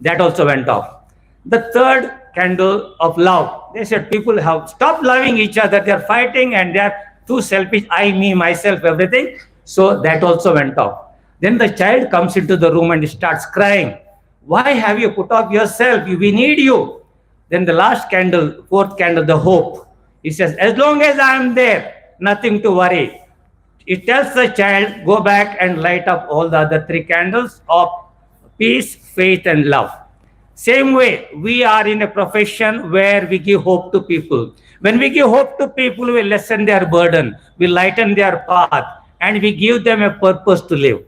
That also went off. The third candle of love, they said people have stopped loving each other. They are fighting and they are too selfish. I, me, myself, everything. So that also went off. Then the child comes into the room and starts crying. Why have you put off yourself? We need you. Then the last candle, 4th candle, the hope. He says, as long as I am there, nothing to worry. It tells the child, go back and light up all the other 3 candles of peace, faith, and love. Same way, we are in a profession where we give hope to people. When we give hope to people, we lessen their burden, we lighten their path, and we give them a purpose to live.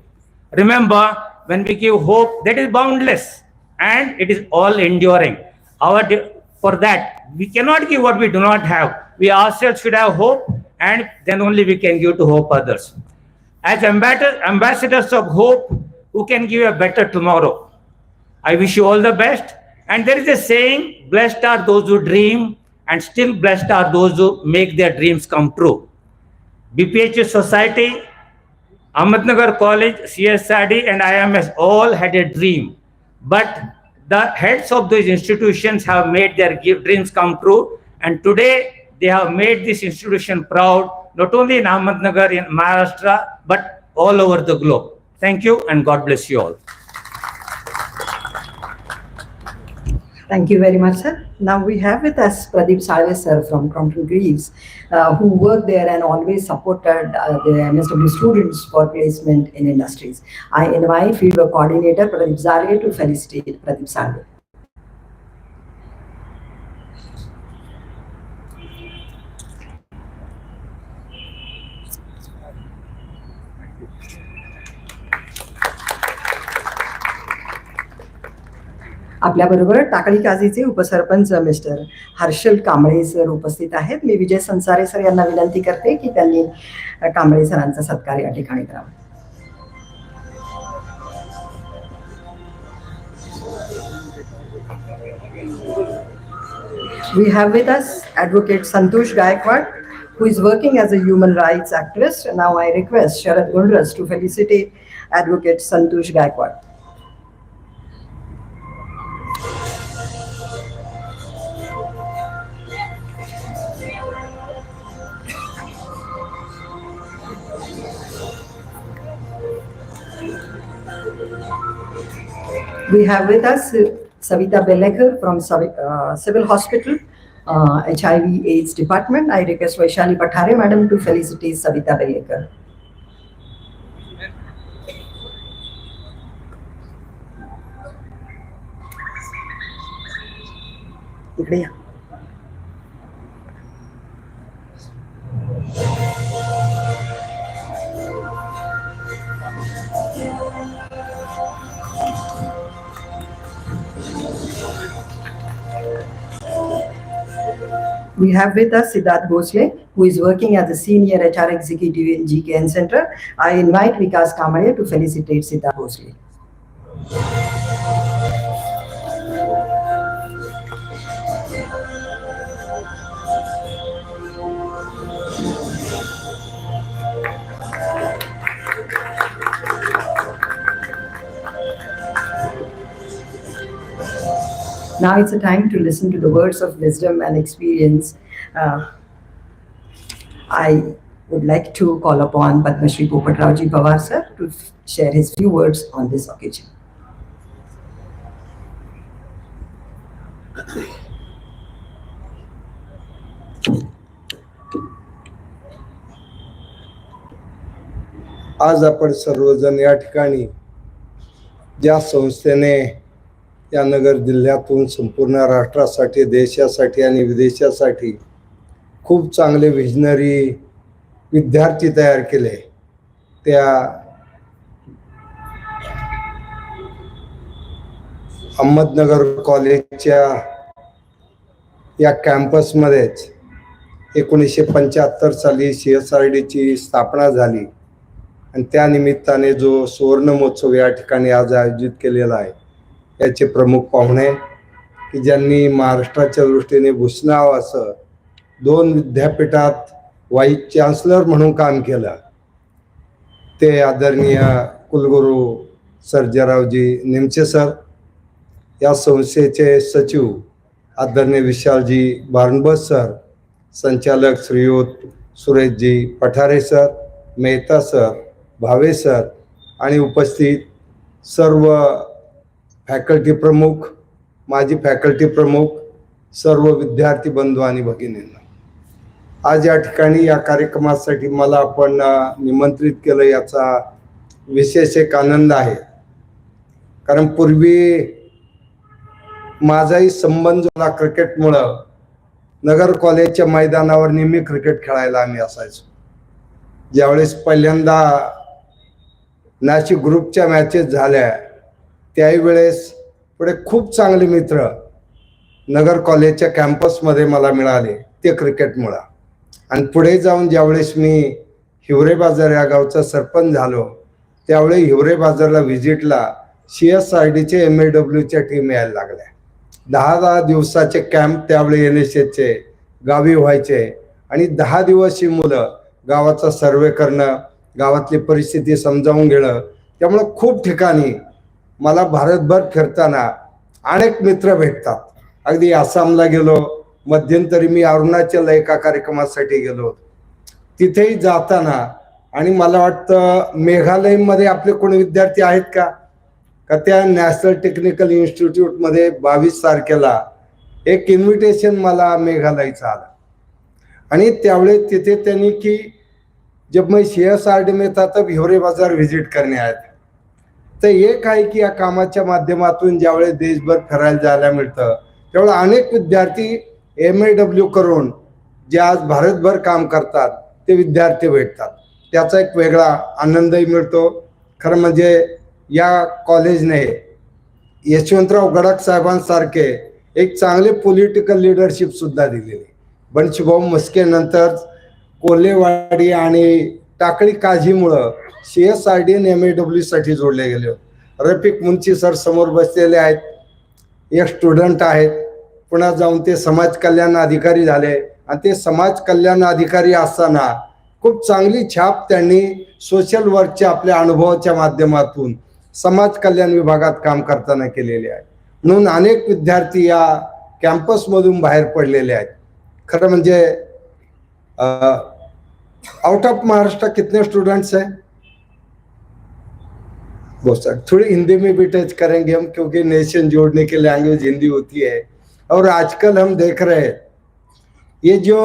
Remember, when we give hope, that is boundless, and it is all enduring. For that, we cannot give what we do not have. We ourselves should have hope, and then only we can give to hope others. As ambassadors of hope, who can give a better tomorrow? I wish you all the best. And there is a saying, blessed are those who dream, and still blessed are those who make their dreams come true. BPH Society, Ahmednagar College, CSRD, and IMS all had a dream. But the heads of these institutions have made their dreams come true. And today, they have made this institution proud, not only in Ahmednagar, in Maharashtra, but all over the globe. Thank you, and God bless you all. Thank you very much, sir. Now we have with us Pradeep Salve, sir, from Crompton Greaves, who worked there and always supported the MSW students for placement in industries. I invite Fieldwork Coordinator Pradeep Salve to felicitate Pradeep Salve. आपल्याबरोबर टाकळी काझीचे उपसरपंच mister Harshal Kamble sir उपस्थित आहेत. मी विजय संसारे sir यांना विनंती करते की त्यांनी कांबळे सरांचा सत्कार या ठिकाणी करावा. We have with us Advocate Santosh Gaikwad, who is working as a human rights activist. Now I request Sharad Gundras to felicitate Advocate Santosh Gaikwad. We have with us Savita Belekar from Civil Hospital, HIV AIDS Department. I request Vaishali Pathare Madam to felicitate Savita Belekar. We have with us Siddharth Bhosle, who is working as a senior HR executive in GKN Center. I invite Vikas Kamade to felicitate Sita Bhosle. Now it's a time to listen to the words of wisdom and experience. I would like to call upon Padma Shri Popatrauji Pawar sir to share his few words on this occasion. आज आपण सर्वजण या ठिकाणी ज्या संस्थेने या नगर जिल्ह्यातून संपूर्ण राष्ट्रासाठी, देशासाठी आणि विदेशासाठी खूप चांगले विजनरी विद्यार्थी तयार केले, त्या अहमदनगर कॉलेजच्या या कॅम्पसमध्येच 1975 साली CSRD ची स्थापना झाली आणि त्या निमित्ताने जो सुवर्ण महोत्सव या ठिकाणी आज आयोजित केलेला आहे, याचे प्रमुख पाहुणे की ज्यांनी महाराष्ट्राच्या दृष्टीने भूषणाव असं 2 विद्यापीठात वाईस चान्सलर म्हणून काम केलं, ते आदरणीय कुलगुरू सर्जेरावजी निमचे सर, या संस्थेचे सचिव आदरणीय विशालजी बारनबस सर, संचालक श्रीयुत सुरेशजी पठारे सर, मेहता सर, भावे सर आणि उपस्थित सर्व फॅकल्टी प्रमुख, माजी फॅकल्टी प्रमुख, सर्व विद्यार्थी बंधू आणि भगिनींना, आज या ठिकाणी या कार्यक्रमासाठी मला आपण निमंत्रित केलं याचा विशेष एक आनंद आहे. कारण पूर्वी माझाही संबंध झाला क्रिकेटमुळं. नगर कॉलेजच्या मैदानावर नेहमी क्रिकेट खेळायला आम्ही असायचो. ज्यावेळेस पहिल्यांदा नाशिक ग्रुपच्या मॅचेस झाल्या, त्याही वेळेस पुढे खूप चांगले मित्र नगर कॉलेजच्या कॅम्पसमध्ये मला मिळाले, ते क्रिकेटमुळं. आणि पुढे जाऊन ज्यावेळेस मी हिवरे बाजार या गावचा सरपंच झालो, त्यावेळी हिवरे बाजारला व्हिजिटला CSRDचे MAWच्या टीम यायला लागल्या. 10 दिवसाचे कॅम्प त्यावेळी NSSचे गावी व्हायचे आणि 10 दिवस ही मुलं गावाचा सर्वे करणं, गावातली परिस्थिती समजावून घेणं. त्यामुळं खूप ठिकाणी मला भारतभर फिरताना अनेक मित्र भेटतात. अगदी आसामला गेलो, मध्यंतरी मी अरुणाचलला एका कार्यक्रमासाठी गेलो, तिथेही जाताना आणि मला वाटतं मेघालयमध्ये आपले कोणी विद्यार्थी आहेत का त्या नॅशनल टेक्निकल इन्स्टिट्यूटमध्ये 22 तारखेला एक इन्व्हिटेशन मला मेघालयचं आलं. आणि त्यावेळेस तिथे त्यांनी की जब मैं CSRD में था तब हिवरे बाजार विजिट करने आया था. तर एक आहे की या कामाच्या माध्यमातून ज्यावेळेस देशभर फिरायला जायला मिळतं, त्यावेळेस अनेक विद्यार्थी MAW करून जे आज भारतभर काम करतात ते विद्यार्थी भेटतात. त्याचा एक वेगळा आनंदही मिळतो. खरं म्हणजे या कॉलेजने यशवंतराव गडाख साहेबांसारखे एक चांगले पॉलिटिकल लिडरशिप सुद्धा दिलेली. बंशीभाऊ मस्के नंतर कोल्हेवाडी आणि टाकळी काझीमुळं CSRD आणि MAW साठी जोडले गेले. रफिक मुंची सर समोर बसलेले आहेत, एक स्टुडंट आहेत, पुन्हा जाऊन ते समाज कल्याण अधिकारी झाले आणि ते समाज कल्याण अधिकारी असताना खूप चांगली छाप त्यांनी सोशल वर्कच्या आपल्या अनुभवाच्या माध्यमातून समाज कल्याण विभागात काम करताना केलेले आहे. म्हणून अनेक विद्यार्थी या कॅम्पसमधून बाहेर पडलेले आहेत. खरं म्हणजे आउट ऑफ महाराष्ट्र कितने स्टूडेंट्स हैं? बहुत सारे. थोड़ी हिंदी में भी टच करेंगे हम, क्योंकि नेशन जोड़ने की लैंग्वेज हिंदी होती है. और आजकल हम देख रहे हैं ये जो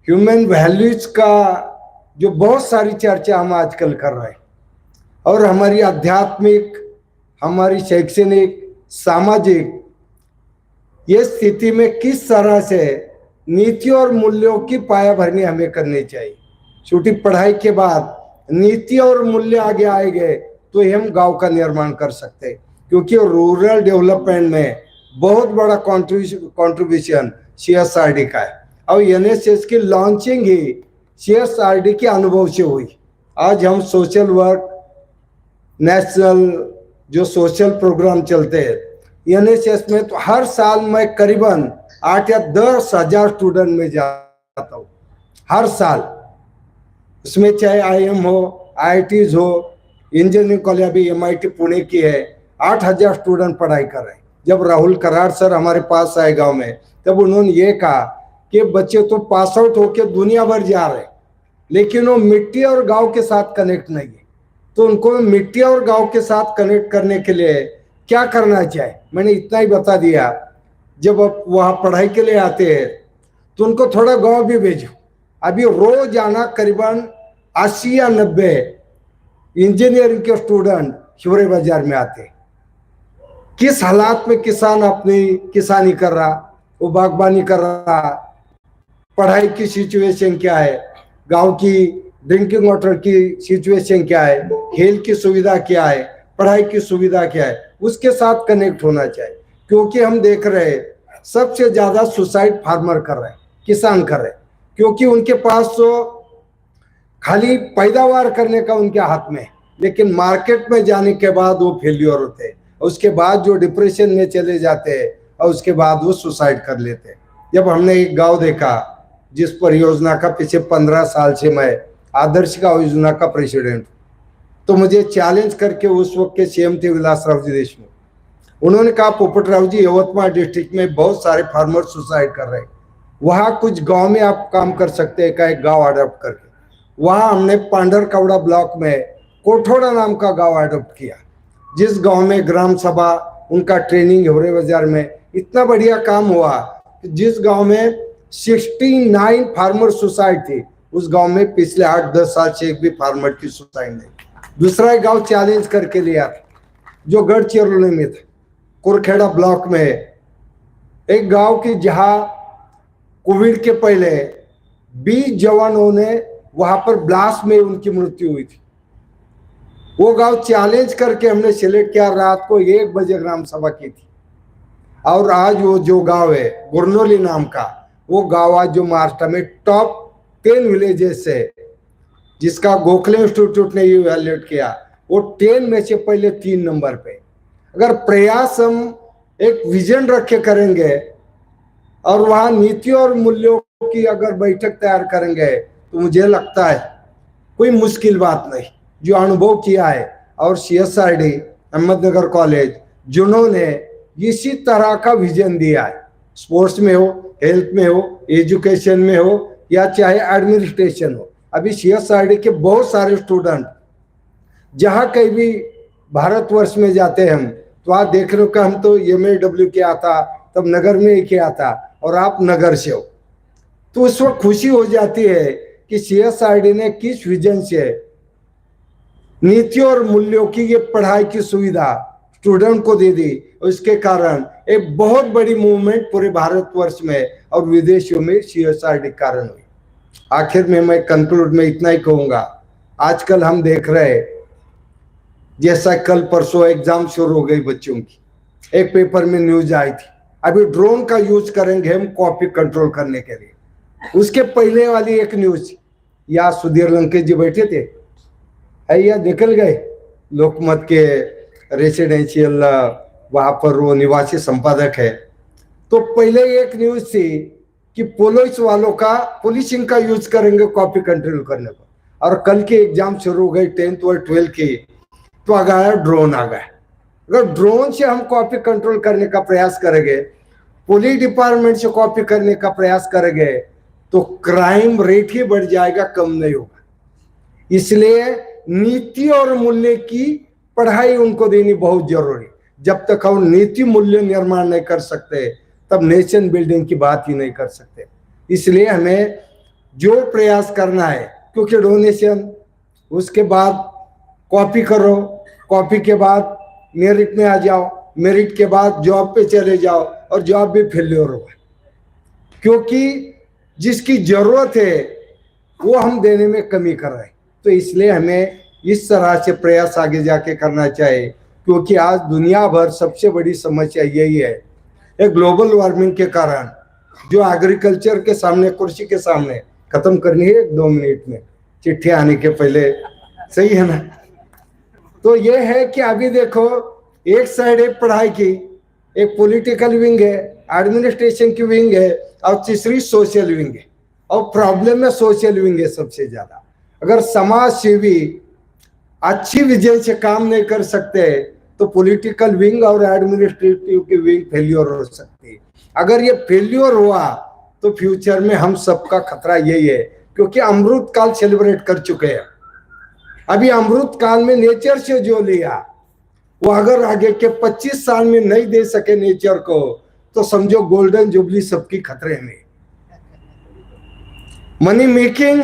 ह्यूमन वैल्यूज का जो बहुत सारी चर्चा हम आजकल कर रहे हैं, और हमारी आध्यात्मिक, हमारी शैक्षणिक, सामाजिक ये स्थिति में किस तरह से नीति और मूल्यों की पायाभरनी हमें करनी चाहिए. छोटी पढ़ाई के बाद नीति और मूल्य आगे आएंगे तो हम गांव का निर्माण कर सकते हैं, क्योंकि रूरल डेवलपमेंट में बहुत बड़ा कंट्रीब्यूशन CSRD का है. और एनएसएस की लॉन्चिंग ही CSRD के अनुभव से हुई। आज हम सोशल वर्क, नेशनल जो सोशल प्रोग्राम चलते हैं एनएसएस में, तो हर साल मैं करीबन 8 या 10 हजार स्टूडेंट में जाता हूँ हर साल। उसमें चाहे IIM हो, IITs हो, इंजीनियरिंग कॉलेज अभी MIT पुणे की है, 8,000 स्टूडेंट पढ़ाई कर रहे हैं। जब राहुल कराड़ सर हमारे पास आए गांव में, तब उन्होंने ये कहा कि बच्चे तो पास आउट होके दुनिया भर जा रहे हैं, लेकिन वो मिट्टी और गांव के साथ कनेक्ट नहीं है। तो उनको मिट्टी और गांव के साथ कनेक्ट करने के लिए क्या करना चाहिए, मैंने इतना ही बता दिया। जब आप वहाँ पढ़ाई के लिए आते हैं तो उनको थोड़ा गांव भी भेजो। अभी रोज आना करीबन 80 या 90 इंजीनियरिंग के स्टूडेंट शिवरे बाजार में आते हैं। किस हालात में किसान अपनी किसानी कर रहा, वो बागबानी कर रहा, पढ़ाई की सिचुएशन क्या है, गांव की ड्रिंकिंग वाटर की सिचुएशन क्या है, हेल्थ की सुविधा क्या है, पढ़ाई की सुविधा क्या है, उसके साथ कनेक्ट होना चाहिए। क्योंकि हम देख रहे हैं सबसे ज्यादा सुसाइड फार्मर कर रहे हैं, किसान कर रहे हैं, क्योंकि उनके पास तो खाली पैदावार करने का उनके हाथ में, लेकिन मार्केट में जाने के बाद वो फेल्योर होते हैं, उसके बाद जो डिप्रेशन में चले जाते हैं और उसके बाद वो सुसाइड कर लेते हैं। जब हमने एक गांव देखा जिस परियोजना का पिछले 15 साल से मैं आदर्श का योजना का प्रेसिडेंट, तो मुझे चैलेंज करके उस वक्त के CM थे विलासराव जी देशमुख, उन्होंने कहा पोपटराव जी यवतमाल डिस्ट्रिक्ट में बहुत सारे फार्मर सुसाइड कर रहे हैं, वहाँ कुछ गांव में आप काम कर सकते हैं का, एक गांव अडॉप्ट करके। वहाँ हमने पांडरकवड़ा ब्लॉक में कोठोड़ा नाम का गांव अडॉप्ट किया, जिस गांव में ग्राम सभा उनका ट्रेनिंग हिवरे बाजार में इतना बढ़िया काम हुआ कि जिस गांव में 69 फार्मर सुसाइड थी, उस गांव में पिछले 8-10 साल से एक भी फार्मर की सुसाइड नहीं। दूसरा एक गांव चैलेंज करके लिया जो गढ़चिरौली में था, कुरखेड़ा ब्लॉक में एक गांव की, जहां कोविड के पहले 20 जवानों ने वहां पर ब्लास्ट में उनकी मृत्यु हुई थी। वो गांव चैलेंज करके हमने सिलेक्ट किया, रात को 1 बजे ग्राम सभा की थी। और आज वो जो गांव है गुरनोली नाम का, वो गांव आज जो महाराष्ट्र में टॉप 10 विलेजेस है, जिसका गोखले इंस्टीट्यूट ने इवैल्यूएट किया, वो 10 में से पहले 3 नंबर पे। अगर प्रयास हम एक विजन रख के करेंगे और वहाँ नीति और मूल्यों की अगर बैठक तैयार करेंगे, तो मुझे लगता है कोई मुश्किल बात नहीं। जो अनुभव किया है, और CSRD अहमदनगर कॉलेज जिन्होंने इसी तरह का विजन दिया है, स्पोर्ट्स में हो, हेल्थ में हो, एजुकेशन में हो, या चाहे एडमिनिस्ट्रेशन हो। अभी CSRD के बहुत सारे स्टूडेंट जहाँ कहीं भी भारतवर्ष में जाते हैं हम, तो आप देख रहे हो कि हम तो MAW के आता, तब नगर में एक आता, और आप नगर से हो, तो उस वक्त खुशी हो जाती है कि CSRD ने किस विजन से नीति और मूल्यों की ये पढ़ाई की सुविधा स्टूडेंट को दे दी। उसके कारण एक बहुत बड़ी मूवमेंट पूरे भारतवर्ष में और विदेशों में CSRD कारण हुई। आखिर में मैं कंक्लूड में इतना ही कहूंगा, आजकल हम देख रहे हैं, जैसा कल परसों एग्जाम शुरू हो गई बच्चों की, एक पेपर में न्यूज आई थी, अभी ड्रोन का यूज करेंगे हम कॉपी कंट्रोल करने के लिए। उसके पहले वाली एक न्यूज, या सुधीर लंकेश जी बैठे थे है या निकल गए, लोकमत के रेसिडेंशियल वहां पर वो निवासी संपादक है, तो पहले एक न्यूज थी कि पुलिस वालों का पुलिसिंग का यूज करेंगे कॉपी कंट्रोल करने को, और कल के एग्जाम शुरू हो गई 10th और 12th की, तो आ गया ड्रोन आ गया। अगर ड्रोन से हम कॉपी कंट्रोल करने का प्रयास करेंगे, पुलिस डिपार्टमेंट से कॉपी करने का प्रयास करेंगे, तो क्राइम रेट ही बढ़ जाएगा, कम नहीं होगा। इसलिए नीति और मूल्य की पढ़ाई उनको देनी बहुत जरूरी। जब तक हम नीति मूल्य निर्माण नहीं कर सकते, तब नेशन बिल्डिंग की बात ही नहीं कर सकते। इसलिए हमें जो प्रयास करना है, क्योंकि डोनेशन, उसके बाद कॉपी करो, कॉपी के बाद मेरिट में आ जाओ, मेरिट के बाद जॉब पे चले जाओ, और जॉब भी फेल्योर होगा, क्योंकि जिसकी जरूरत है वो हम देने में कमी कर रहे हैं। तो इसलिए हमें इस तरह से प्रयास आगे जाके करना चाहिए, क्योंकि आज दुनिया भर सबसे बड़ी समस्या यही है, एक ग्लोबल वार्मिंग के कारण जो एग्रीकल्चर के सामने, कृषि के सामने खत्म करनी है 2 मिनट में, चिट्ठी आने के पहले। सही है ना? तो ये है कि अभी देखो, एक साइड है पढ़ाई की, एक पॉलिटिकल विंग है, एडमिनिस्ट्रेशन की विंग है, और तीसरी सोशल विंग है। और प्रॉब्लम में सोशल विंग है सबसे ज्यादा। अगर समाज सेवी अच्छी विजन से काम नहीं कर सकते तो पॉलिटिकल विंग और एडमिनिस्ट्रेटिव की विंग फेल्योर हो सकती है। अगर ये फेल्योर हुआ तो फ्यूचर में हम सबका खतरा यही है, क्योंकि अमृत काल सेलिब्रेट कर चुके हैं। अभी अमृत काल में नेचर से जो लिया, वो अगर आगे के 25 साल में नहीं दे सके नेचर को, तो समझो गोल्डन जुबली सबकी खतरे में। मनी मेकिंग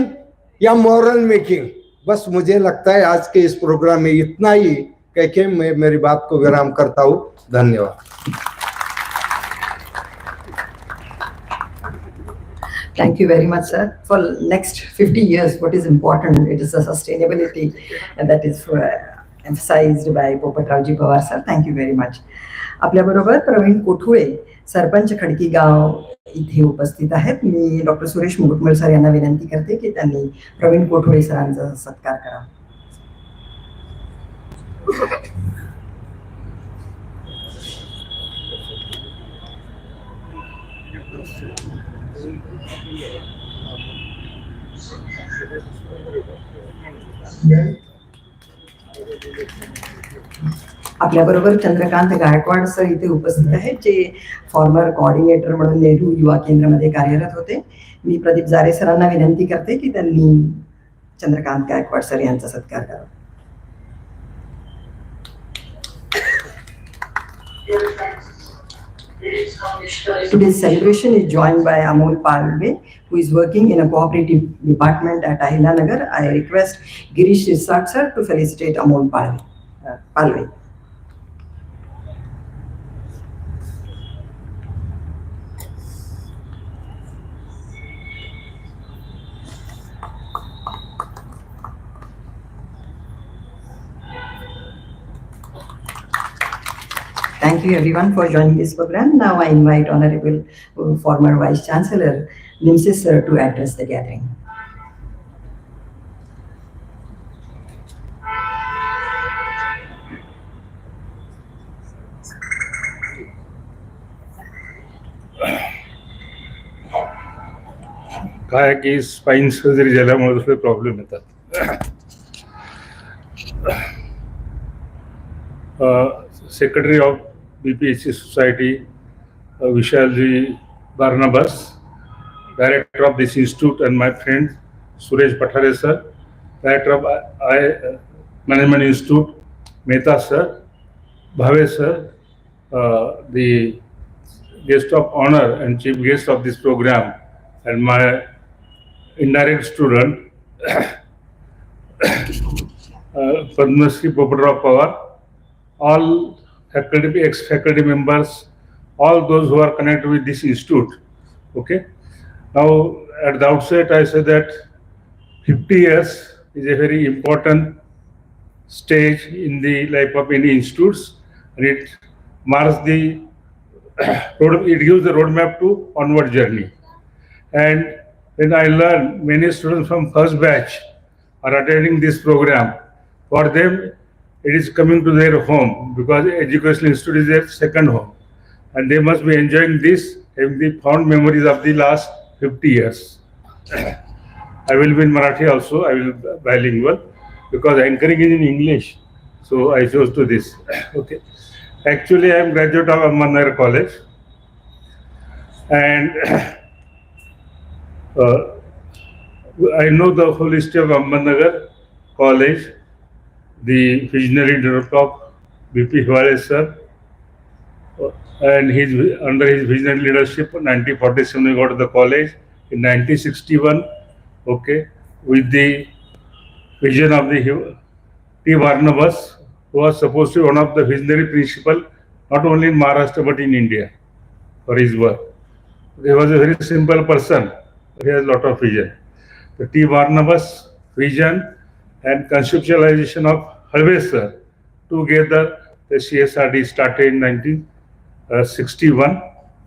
या मॉरल मेकिंग, बस मुझे लगता है आज के इस प्रोग्राम में इतना ही कह के मैं मेरी बात को विराम करता हूं। धन्यवाद। Thank you very much, sir. For next 50 years, what is important, it is the sustainability, and that is emphasized by Popatrauji Pawar, sir. Thank you very much. आपल्याबरोबर प्रवीण कोठुळे, सरपंच खडकी गाव इथे उपस्थित आहेत. मी डॉक्टर सुरेश मुकुटमल सर यांना विनंती करते की त्यांनी प्रवीण कोठुळे सरांचा सत्कार करावा. आपल्याबरोबर चंद्रकांत गायकवाड सर इथे उपस्थित आहेत, जे फॉर्मर कोऑर्डिनेटर म्हणून नेहरू युवा केंद्रामध्ये कार्यरत होते. मी प्रदीप जारे सरांना विनंती करते की त्यांनी चंद्रकांत गायकवाड सर यांचा सत्कार करावा. Today's celebration is joined by Amol Palve, who is working in a cooperative department at Ahmednagar. I request Girish Sisat sir to felicitate Amol Palve. Thank you everyone for joining this program. Now I invite Honorable former Vice Chancellor Nimsis sir to address the gathering. काय की spine surgery झाल्यामुळे दुसरे problem येतात. Secretary of BPHC Society, Vishalji Barnabas, Director of this institute, and my friend Suresh Pathare sir, Director of Management Institute, Mehta sir, Bhave sir, the guest of honor and chief guest of this program, and my indirect student, Padma Shri Popatrao Pawar, all faculty, ex-faculty members, all those who are connected with this institute. Okay. Now, at the outset, I say that 50 years is a very important stage in the life of any institutes, and it marks the it gives the roadmap to onward journey. And when I learn many students from first batch are attending this program, for them it is coming to their home, because educational institute is their second home, and they must be enjoying this, having the fond memories of the last 50 years. I will be in Marathi also. I will be bilingual, because anchoring is in English, so I chose to this. Okay. Actually, I am graduate of Ahmednagar College, and I know the whole history of Ahmednagar College. The visionary director of BP Hiwale sir, and under his visionary leadership, in 1947 we got to the college. In 1961, okay, with the vision of the T. Barnabas, who was supposed to be one of the visionary principal, not only in Maharashtra but in India, for his work. He was a very simple person, but he has a lot of vision. The T. Barnabas vision and conceptualization of Halve sir, together the CSRD started in 1961,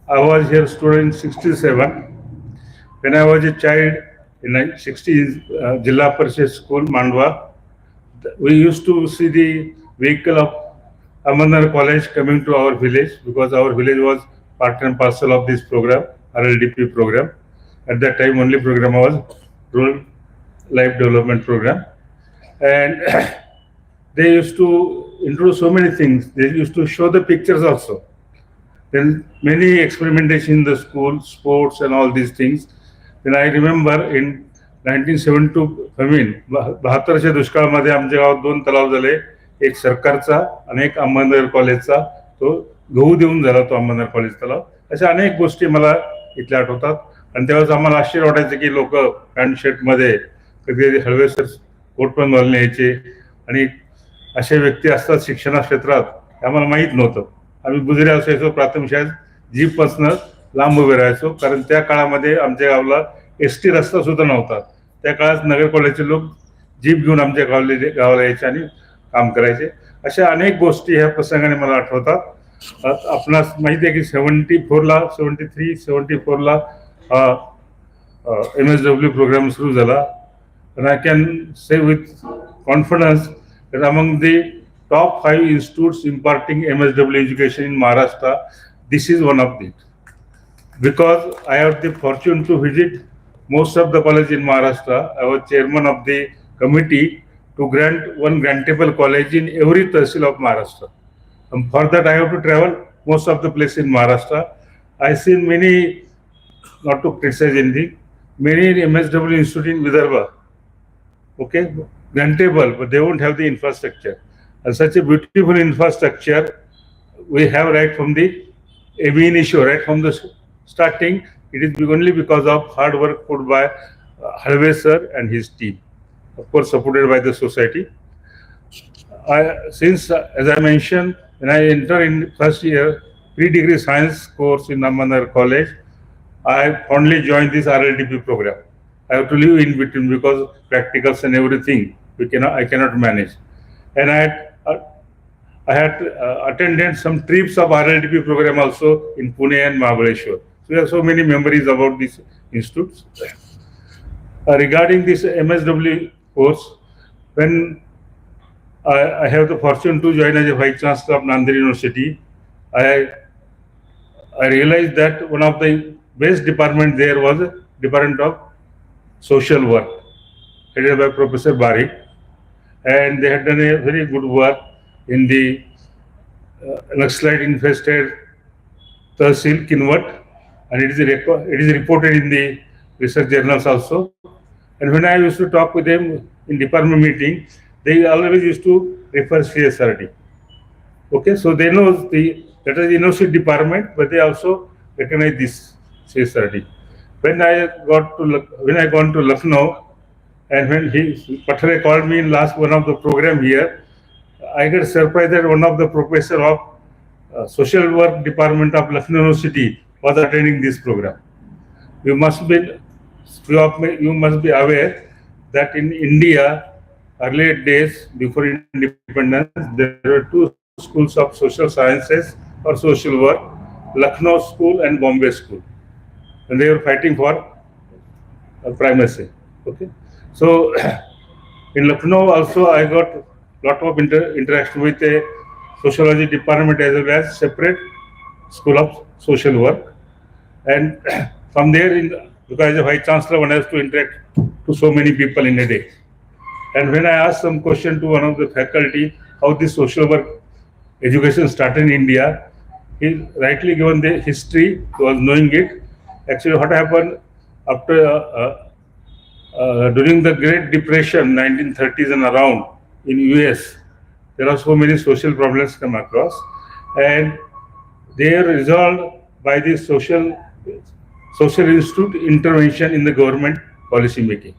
I was here student in 67. When I was a child in 1960s, Jilla Parishad School, Mandwa, we used to see the vehicle of Ahmednagar College coming to our village because our village was part and parcel of this program, RLDP program. At that time, only program was Rural Life Development Program. And they used to introduce so many things. They used to show the pictures also. Then many experimentation in the school, sports and all these things. Then I remember in 1972 72च्या दुष्काळामध्ये आमच्या गावात 2 तलाव झाले, एक सरकारचा आणि एक अहमदनगर कॉलेजचा. तो गहू देऊन झाला तो अहमदनगर कॉलेज तलाव. अशा अनेक गोष्टी मला इथल्या आठवतात. आणि त्यावेळेस आम्हाला आश्चर्य वाटायचं की लोक पॅन्ट शर्ट मध्ये कधी हळवेसर कोट पण घालून यायचे आणि असे व्यक्ती असतात शिक्षणा क्षेत्रात हे आम्हाला माहीत नव्हतं. आम्ही बुजरे असायचो प्राथमिक शाळेत जीपपासनं लांब उभे राहायचो कारण त्या काळामध्ये आमच्या गावाला एसटी रस्ता सुद्धा नव्हता. त्या काळात नगर कॉलेजचे लोक जीप घेऊन आमच्या गावाला यायचे आणि काम करायचे. अशा अनेक गोष्टी ह्या प्रसंगाने मला आठवतात. आपणास माहिती आहे की 74ला MSW प्रोग्राम सुरू झाला. And I can say with confidence that among the top 5 institutes imparting MSW education in Maharashtra, this is one of them. Because I have the fortune to visit most of the colleges in Maharashtra, I was chairman of the committee to grant one grantable college in every tahsil of Maharashtra. And for that I have to travel most of the places in Maharashtra. I seen many, not to criticize anything, many MSW institute in Vidarbha, okay, grantable, but they won't have the infrastructure. And such a beautiful infrastructure we have right from the ab initio, right from the starting. It is only because of hard work put by Halve sir and his team, of course supported by the society. Since as I mentioned, when I entered in first year pre-degree science course in Ahmednagar College, I fondly joined this RLDP program. I have to live in between because practicals and everything I cannot manage. And I had attended some trips of RLDP program also in Pune and Mahabaleshwar. So we have so many memories about these institutes. Regarding this MSW course, when I have the fortune to join as a Vice Chancellor of Nanded University, I realized that one of the best department there was a department of social work, headed by Professor Barik, and they had done a very good work in the Naxalite infested Tahsil Keynote, and it is reported in the research journals also. And when I used to talk with them in department meeting, they always used to refer CSRD. Okay, so they know that is the university department, but they also recognize this CSRD. When I gone to Lucknow, and when Pathare called me in last one of the program here, I get surprised that one of the professor of social work department of Lucknow University was attending this program. You must be aware that in India, earlier days before independence, there were 2 schools of social sciences or social work, Lucknow School and Bombay School. And they were fighting for primacy. Okay, so in Lucknow also I got lot of interaction with a sociology department as well as separate school of social work. And from there, because as a Vice Chancellor, one has to interact to so many people in a day. And when I asked some question to one of the faculty how this social work education started in India, he rightly given the history, he was knowing it. Actually, what happened after during the Great Depression, 1930s and around in US, there are so many social problems come across, and they are resolved by the social institute intervention in the government policy making.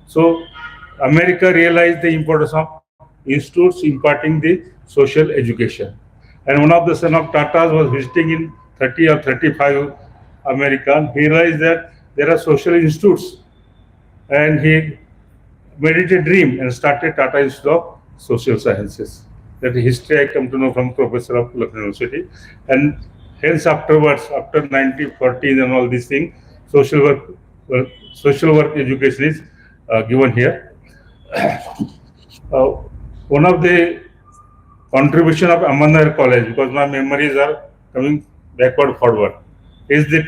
So America realized the importance of institutes imparting the social education. And one of the son of Tatas was visiting in 30 or 35 American. He realized that there are social institutes, and he made it a dream and started Tata Institute of Social Sciences. That history I come to know from Professor of Lucknow University. And hence afterwards, after 1940s and all these things, social work education is given here. One of the contribution of Ahmednagar College, because my memories are coming backward forward, is the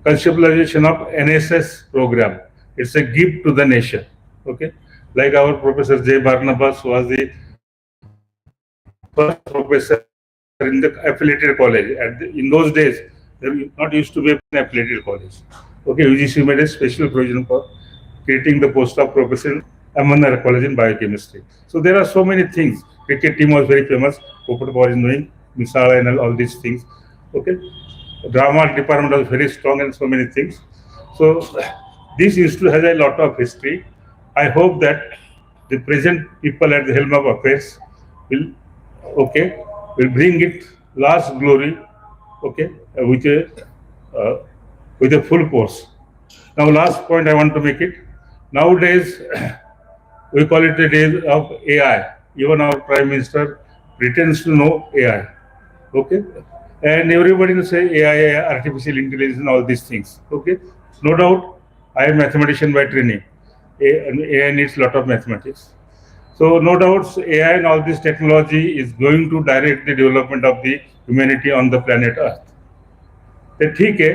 conceptualization of NSS program. It's a gift to the nation. Okay, like our Professor J. Barnabas was the first professor in the affiliated college. In those days, there not used to be an affiliated college. Okay, UGC made a special provision for creating the post of professor in Ahmednagar College in biochemistry. So there are so many things. Cricket team was very famous. Popat was doing Misala and all these things. Okay, drama department was very strong and so many things. So this institute has a lot of history. I hope that the present people at the helm of affairs will bring it last glory, with a full force. Now, last point I want to make it. Nowadays, we call it the days of AI. Even our Prime Minister pretends to know AI. Okay, and everybody will say AI, artificial intelligence, and all these things. Okay, no doubt, I am a mathematician by training. AI needs a lot of mathematics. So no doubt AI and all this technology is going to direct the development of the humanity on the planet Earth. ते ठीक आहे,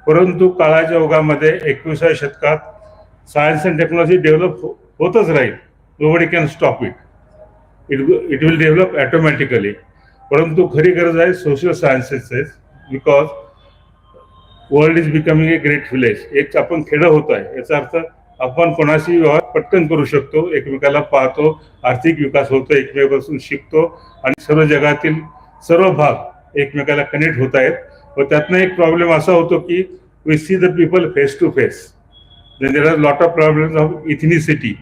परंतु काळाच्या ओघामध्ये 21व्या शतकात science and technology develop होतच राहील. Nobody can stop it. It will develop automatically. परंतु खरी गरज आहे social sciences, because world is becoming a great village. एक आपण खेडं होत आहे, याचा अर्थ आपण कोणाशी व्यवहार पटकन करू शकतो, एकमेकाला पाहतो, आर्थिक विकास होतो, एकमेकापासून शिकतो आणि सर्व जगातील सर्व भाग एकमेकाला कनेक्ट होत आहेत. व त्यातनं एक प्रॉब्लेम असा होतो की we see the people face to face. There are lot of problems of ethnicity,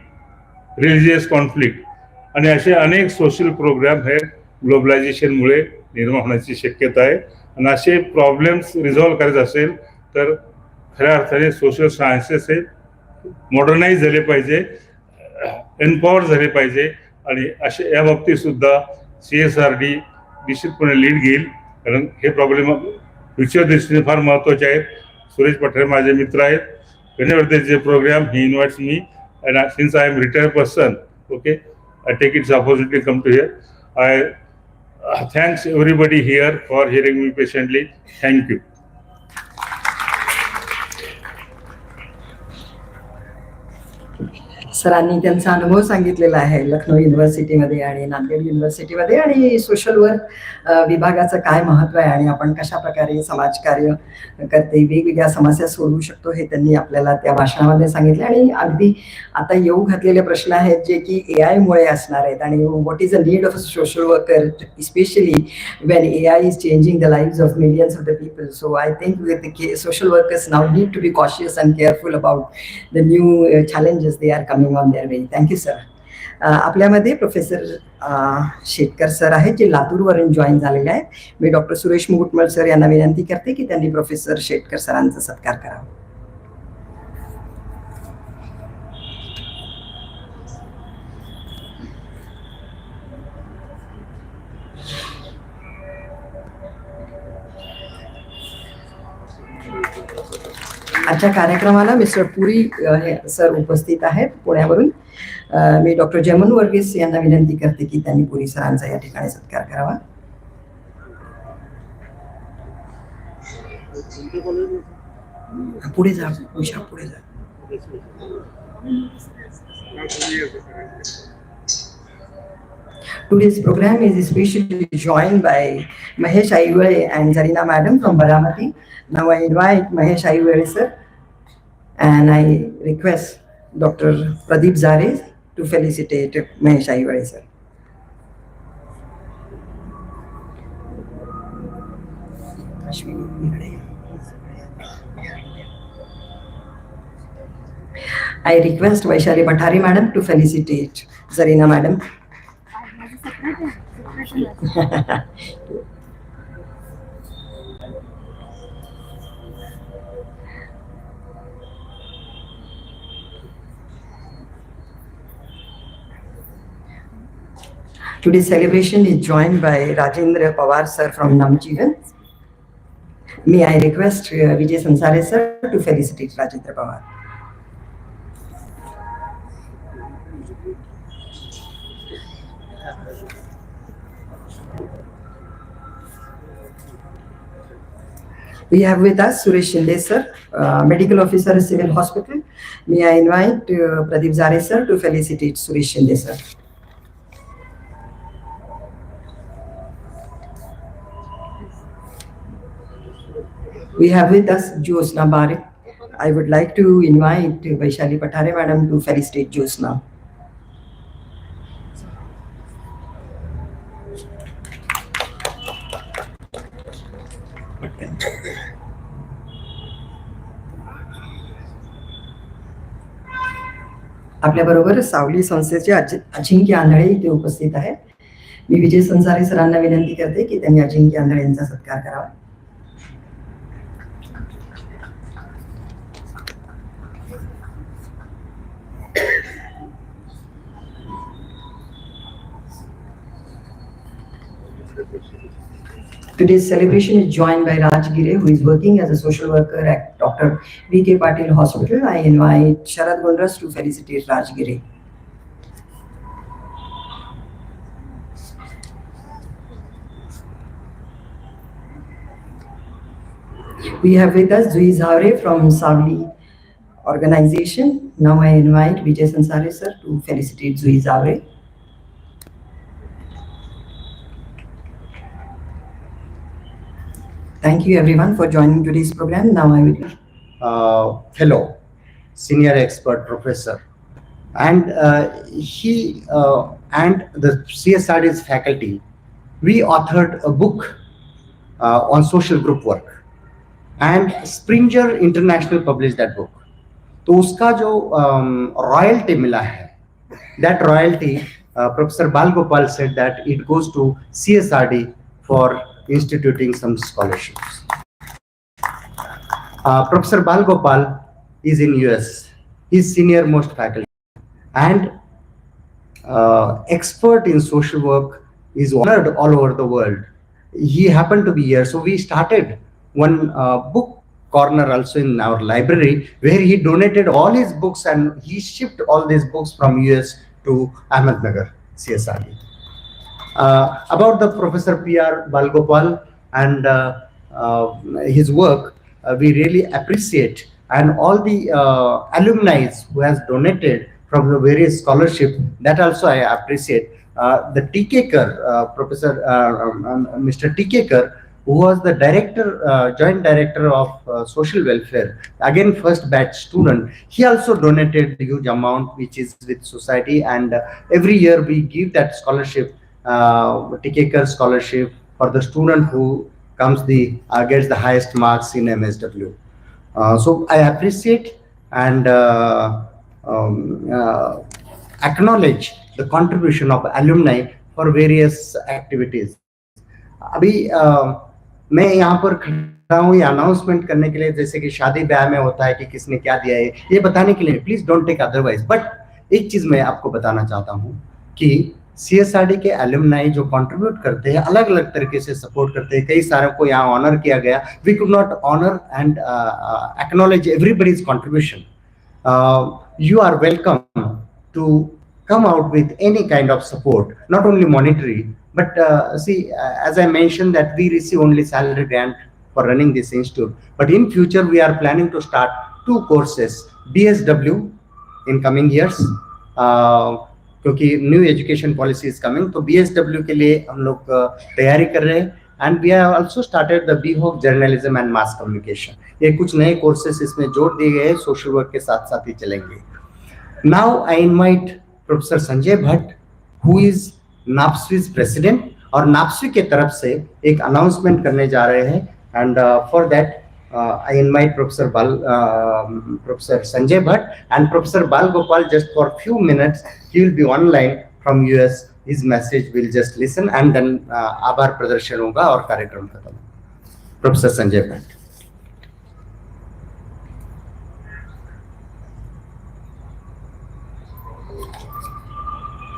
religious conflict आणि असे अनेक सोशल प्रोग्राम हे ग्लोबलायझेशनमुळे निर्माण होण्याची शक्यता आहे. आणि असे प्रॉब्लेम्स रिझॉल्व्ह करायचे असेल तर खऱ्या अर्थाने सोशल सायन्सेस हे मॉडर्नाइज झाले पाहिजे, एम्पॉवर झाले पाहिजे. आणि असे या बाबतीत सुद्धा CSRD निश्चितपणे लीड घेईल, कारण हे प्रॉब्लेम फ्युचर दृष्टीने फार महत्त्वाचे आहेत. सुरेश पठारे माझे मित्र आहेत. whenever जे program he invites me, and since I am retired person, okay, I take its opportunity to come to here. I thanks everybody here for hearing me patiently. Thank you. सरांनी त्यांचा अनुभव सांगितलेला आहे लखनौ युनिव्हर्सिटीमध्ये आणि नांदेड युनिव्हर्सिटीमध्ये, आणि सोशल वर्क विभागाचं काय महत्त्व आहे आणि आपण कशा प्रकारे समाजकार्य करते, वेगवेगळ्या समस्या सोडवू शकतो, हे त्यांनी आपल्याला त्या भाषणामध्ये सांगितले. आणि अगदी आता येऊ घातलेले प्रश्न आहेत जे की AI मुळे असणार आहेत. आणि what is the need of social worker, especially when AI is changing the lives of millions of the people. So I think with the social workers now need to be cautious and careful about the new challenges they are coming on their way. Thank you sir. आपल्यामध्ये professor Shetkar sir आहेत जे लातूरवरून join झालेले आहेत. मी doctor Suresh Mukutmal sir यांना विनंती करते की त्यांनी प्रोफेसर शेटकर सरांचा सत्कार करावा. आजच्या कार्यक्रमाला मिस्टर पुरी सर उपस्थित आहेत पुण्यावरून. मी डॉक्टर जयमन वर्गीस यांना विनंती करते की त्यांनी पुरी सरांचा या ठिकाणी सत्कार करावा. पुढे जा, उषा पुढे जा. Today's program is especially joined by Mahesh Aivale and Zarina Madam from Baramati. Now I invite Mahesh Aivale sir and I request Dr. Pradeep Zare to felicitate Mahesh Aivale sir. I request Vaishali Bhattari Madam to felicitate Zarina Madam. Today's celebration is joined by Rajendra Pawar sir from Namjeevan. May I request Vijay Sansare sir to felicitate Rajendra Pawar. We have with us Suresh Shinde sir, Medical Officer, Civil Hospital. May I invite Pradeep Zare sir to felicitate Suresh Shinde sir. We have with us Josna Barik. I would like to invite Vaishali Pathare madam to felicitate Josna. आपल्याबरोबर सावली संस्थेचे अजिंक्य आंधळे इथे उपस्थित आहेत. मी विजय संसारे सरांना विनंती करते की त्यांनी अजिंक्य आंधळे यांचा सत्कार करावा. Today's celebration is joined by Raj Gire, who is working as a social worker at Dr. V.K. Patil Hospital. I invite Sharad Gondras to felicitate Raj Gire. We have with us Zui Zavre from Savli organization. Now I invite Vijay Sansare sir to felicitate Zui Zavre. Thank you everyone for joining today's program. Now I will fellow, senior expert professor, and he and the CSRD's faculty, we authored a book on social group work, and Springer International published that book. तो उसका जो royalty मिला है, that royalty, Professor Balgopal said that it goes to CSRD for instituting some scholarships. Professor Balgopal is in US. He's senior most faculty and expert in social work, is honored all over the world. He happened to be here, so we started one book corner also in our library where he donated all his books and he shipped all these books from US to Ahmednagar, CSRD. About the Professor P.R. Balgopal and his work, we really appreciate, and all the alumni who has donated from the various scholarship, that also I appreciate. The Tikekar, Professor Mr. Tikekar, who was the director, joint director of social welfare, again first batch student, he also donated a huge amount which is with society, and every year we give that scholarship, Tikekar scholarship, for the student who comes gets the highest marks in MSW. So I appreciate and acknowledge the contribution of alumni for various activities. अभी मैं यहाँ पर खड़ा हूँ ये announcement करने के लिए, जैसे कि शादी ब्याह में होता है कि किसने क्या दिया है, ये बताने के लिए, please don't take otherwise. But एक चीज मैं आपको बताना चाहता हूँ कि CSRD के एलुमनाई जो कंट्रीब्यूट करते हैं, अलग अलग तरीके से सपोर्ट करते हैं. कई सारों को यहाँ ऑनर किया गया. We could not honour and acknowledge everybody's contribution. You are welcome to come out with any kind of support, not only monetary, but see, as I mentioned that we receive only salary grant for running this institute, but in future we are planning to start 2 courses, BSW in coming years, क्योंकि new education policy is coming, तो BSW के लिए हम लोग तैयारी कर रहे हैं. And we have also started the BHOC journalism and mass communication. ये कुछ नए कोर्सेस इसमें जोड़ दिए गए हैं, सोशल वर्क के साथ साथ ही चलेंगे. Now I invite professor Sanjay Bhatt, who is NAPSWI's president, और नाप्सवी के तरफ से एक अनाउंसमेंट करने जा रहे हैं. And for that I invite Professor Sanjay Bhatt and Professor Balgopal just for few minutes. He will be online from US. His message will just listen and then आभार प्रदर्शन होगा और कार्यक्रम खत्म. Professor Sanjay Bhatt.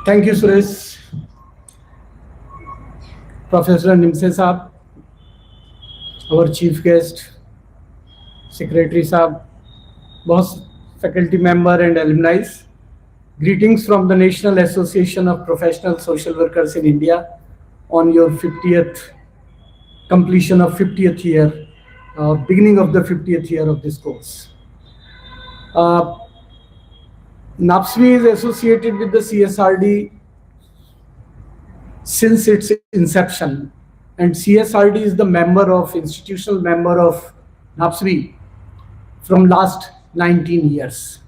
Thank you, Suresh. Professor Nimse साहब, our chief guest, Secretary Saab, boss, faculty member and alumni. Greetings from the National Association of Professional Social Workers in India on your 50th completion of 50th year, beginning of the 50th year of this course. NAPSWI is associated with the CSRD since its inception, and CSRD is the institutional member of NAPSWI from last 19 years.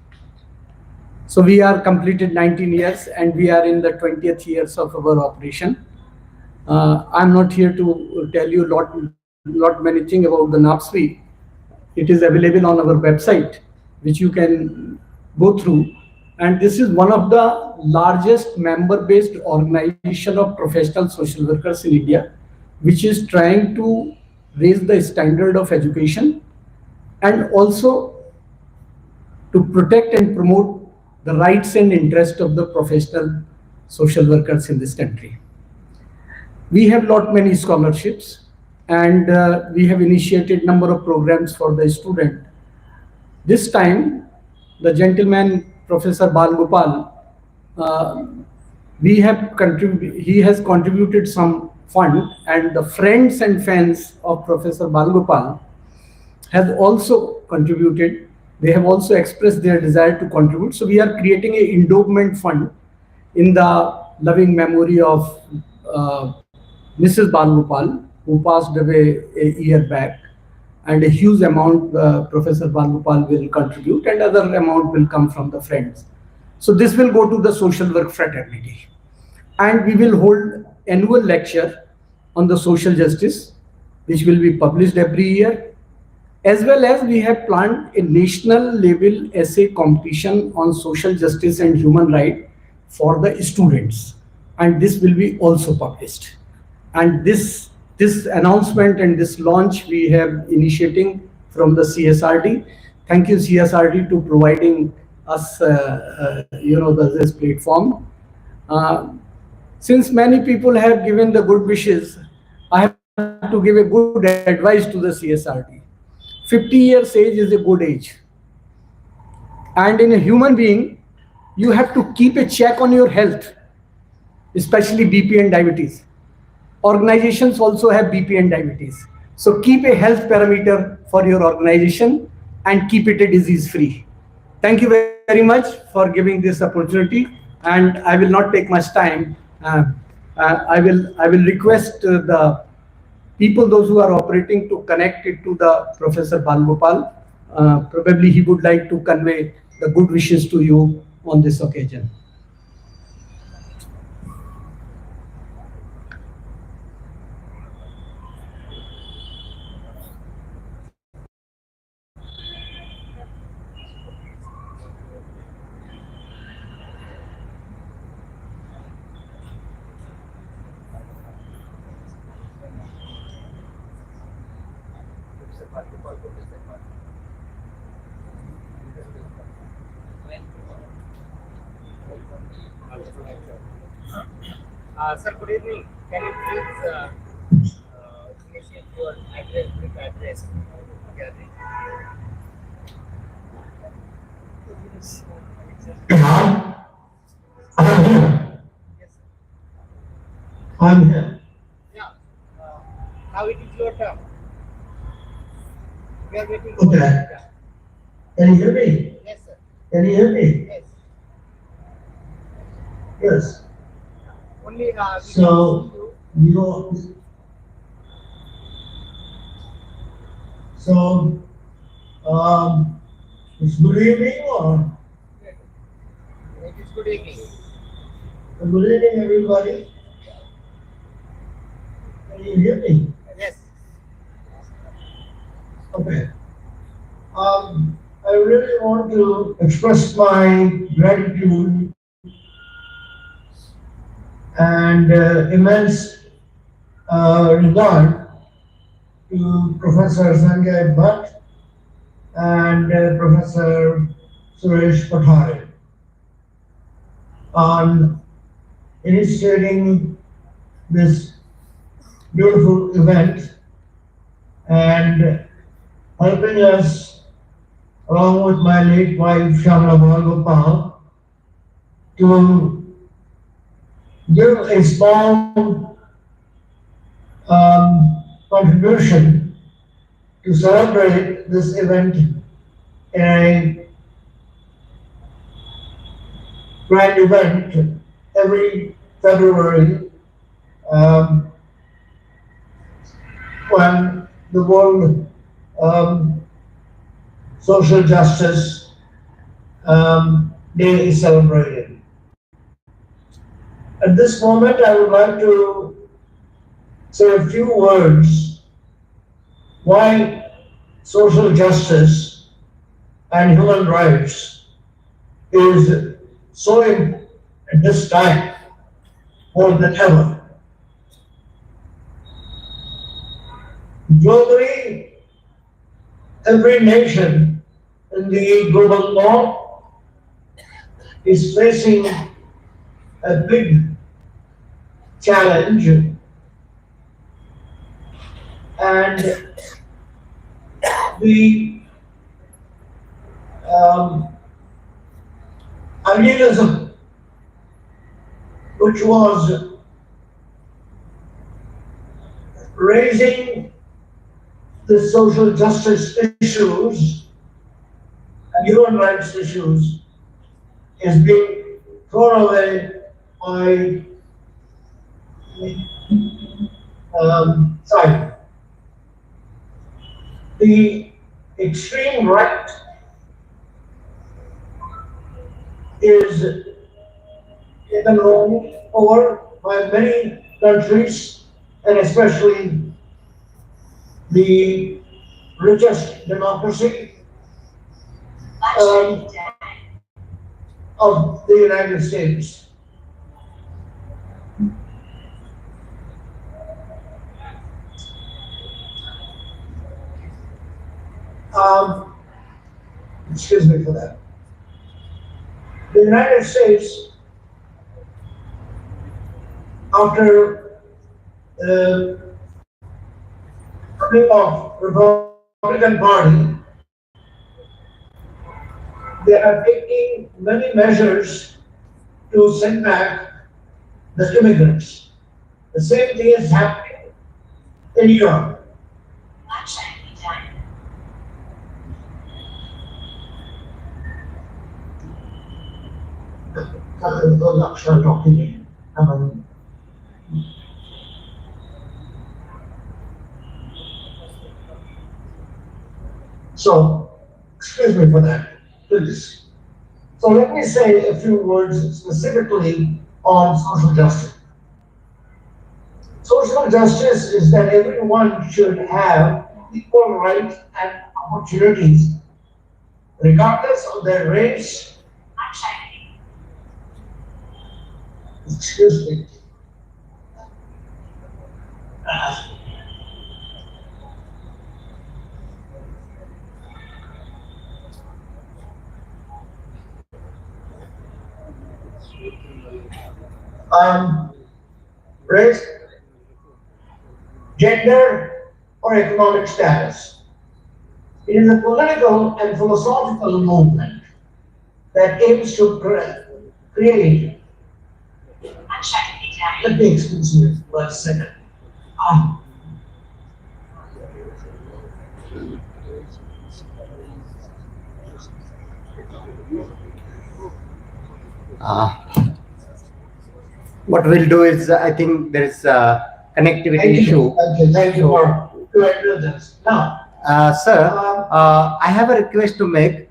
So we are completed 19 years and we are in the 20th years of our operation. I'm not here to tell you lot many things about the NAPSWI. It is available on our website, which you can go through. And this is one of the largest member-based organization of professional social workers in India, which is trying to raise the standard of education and also to protect and promote the rights and interest of the professional social workers in this country. We have many scholarships, and we have initiated number of programs for the student. This time, the gentleman, Professor Balgopal, he has contributed some fund, and the friends and fans of Professor Balgopal has also contributed. They have also expressed their desire to contribute. So we are creating an endowment fund in the loving memory of Mrs. Balgopal, who passed away a year back, and a huge amount Professor Balgopal will contribute, and other amount will come from the friends. So this will go to the social work fraternity. And we will hold annual lecture on the social justice, which will be published every year, as well as we have planned a national level essay competition on social justice and human rights for the students. And this will be also published. And this announcement and this launch we have initiating from the CSRD. Thank you, CSRD, to providing us this platform. Since many people have given the good wishes, I have to give a good advice to the CSRD. 50 years age is a good age. And in a human being, you have to keep a check on your health, especially BP and diabetes. Organizations also have BP and diabetes. So keep a health parameter for your organization and keep it a disease-free. Thank you very much for giving this opportunity, and I will not take much time. I will request the people, those who are operating, to connect it to the Professor Balgopal. Probably he would like to convey the good wishes to you on this occasion. Sir, good evening. Can you please initiate your brief address? Yes, I'm here. yeah. Now it is your turn. We are waiting. Okay. Yeah. Can you hear me? Yes, sir. Can you hear me? Yes. Yes. Only So, it's good evening or? it is good evening. Good evening, everybody. Can you hear me? Yes. Okay. I really want to express my gratitude and immense regard to Professor Sanjay Bhatt and Professor Suresh Pathare on initiating this beautiful event and helping us, along with my late wife Shamla Gopal, to give a small contribution to celebrate this event in a grand event every February, when the World Social Justice Day is celebrated. At this moment, I would like to say a few words why social justice and human rights is so important at this time more than ever. Globally, every nation in the global north is facing a big challenge, and the idealism which was raising the social justice issues and human rights issues is being thrown away by side. The extreme right is taken over by many countries, and especially the richest democracy of the United States. Excuse me for that. The United States, after coming of Republican Party, they are taking many measures to send back the immigrants. The same thing is happening in Europe. So, excuse me for that, please. So let me say a few words specifically on social justice. Social justice is that everyone should have equal rights and opportunities, regardless of their race. Excuse me. Race, gender, or economic status. It is a political and philosophical movement that aims to create. Let me excuse you for a second. What we'll do is, I think there is a connectivity issue. Thank you for your indulgence. Now, Sir, I have a request to make.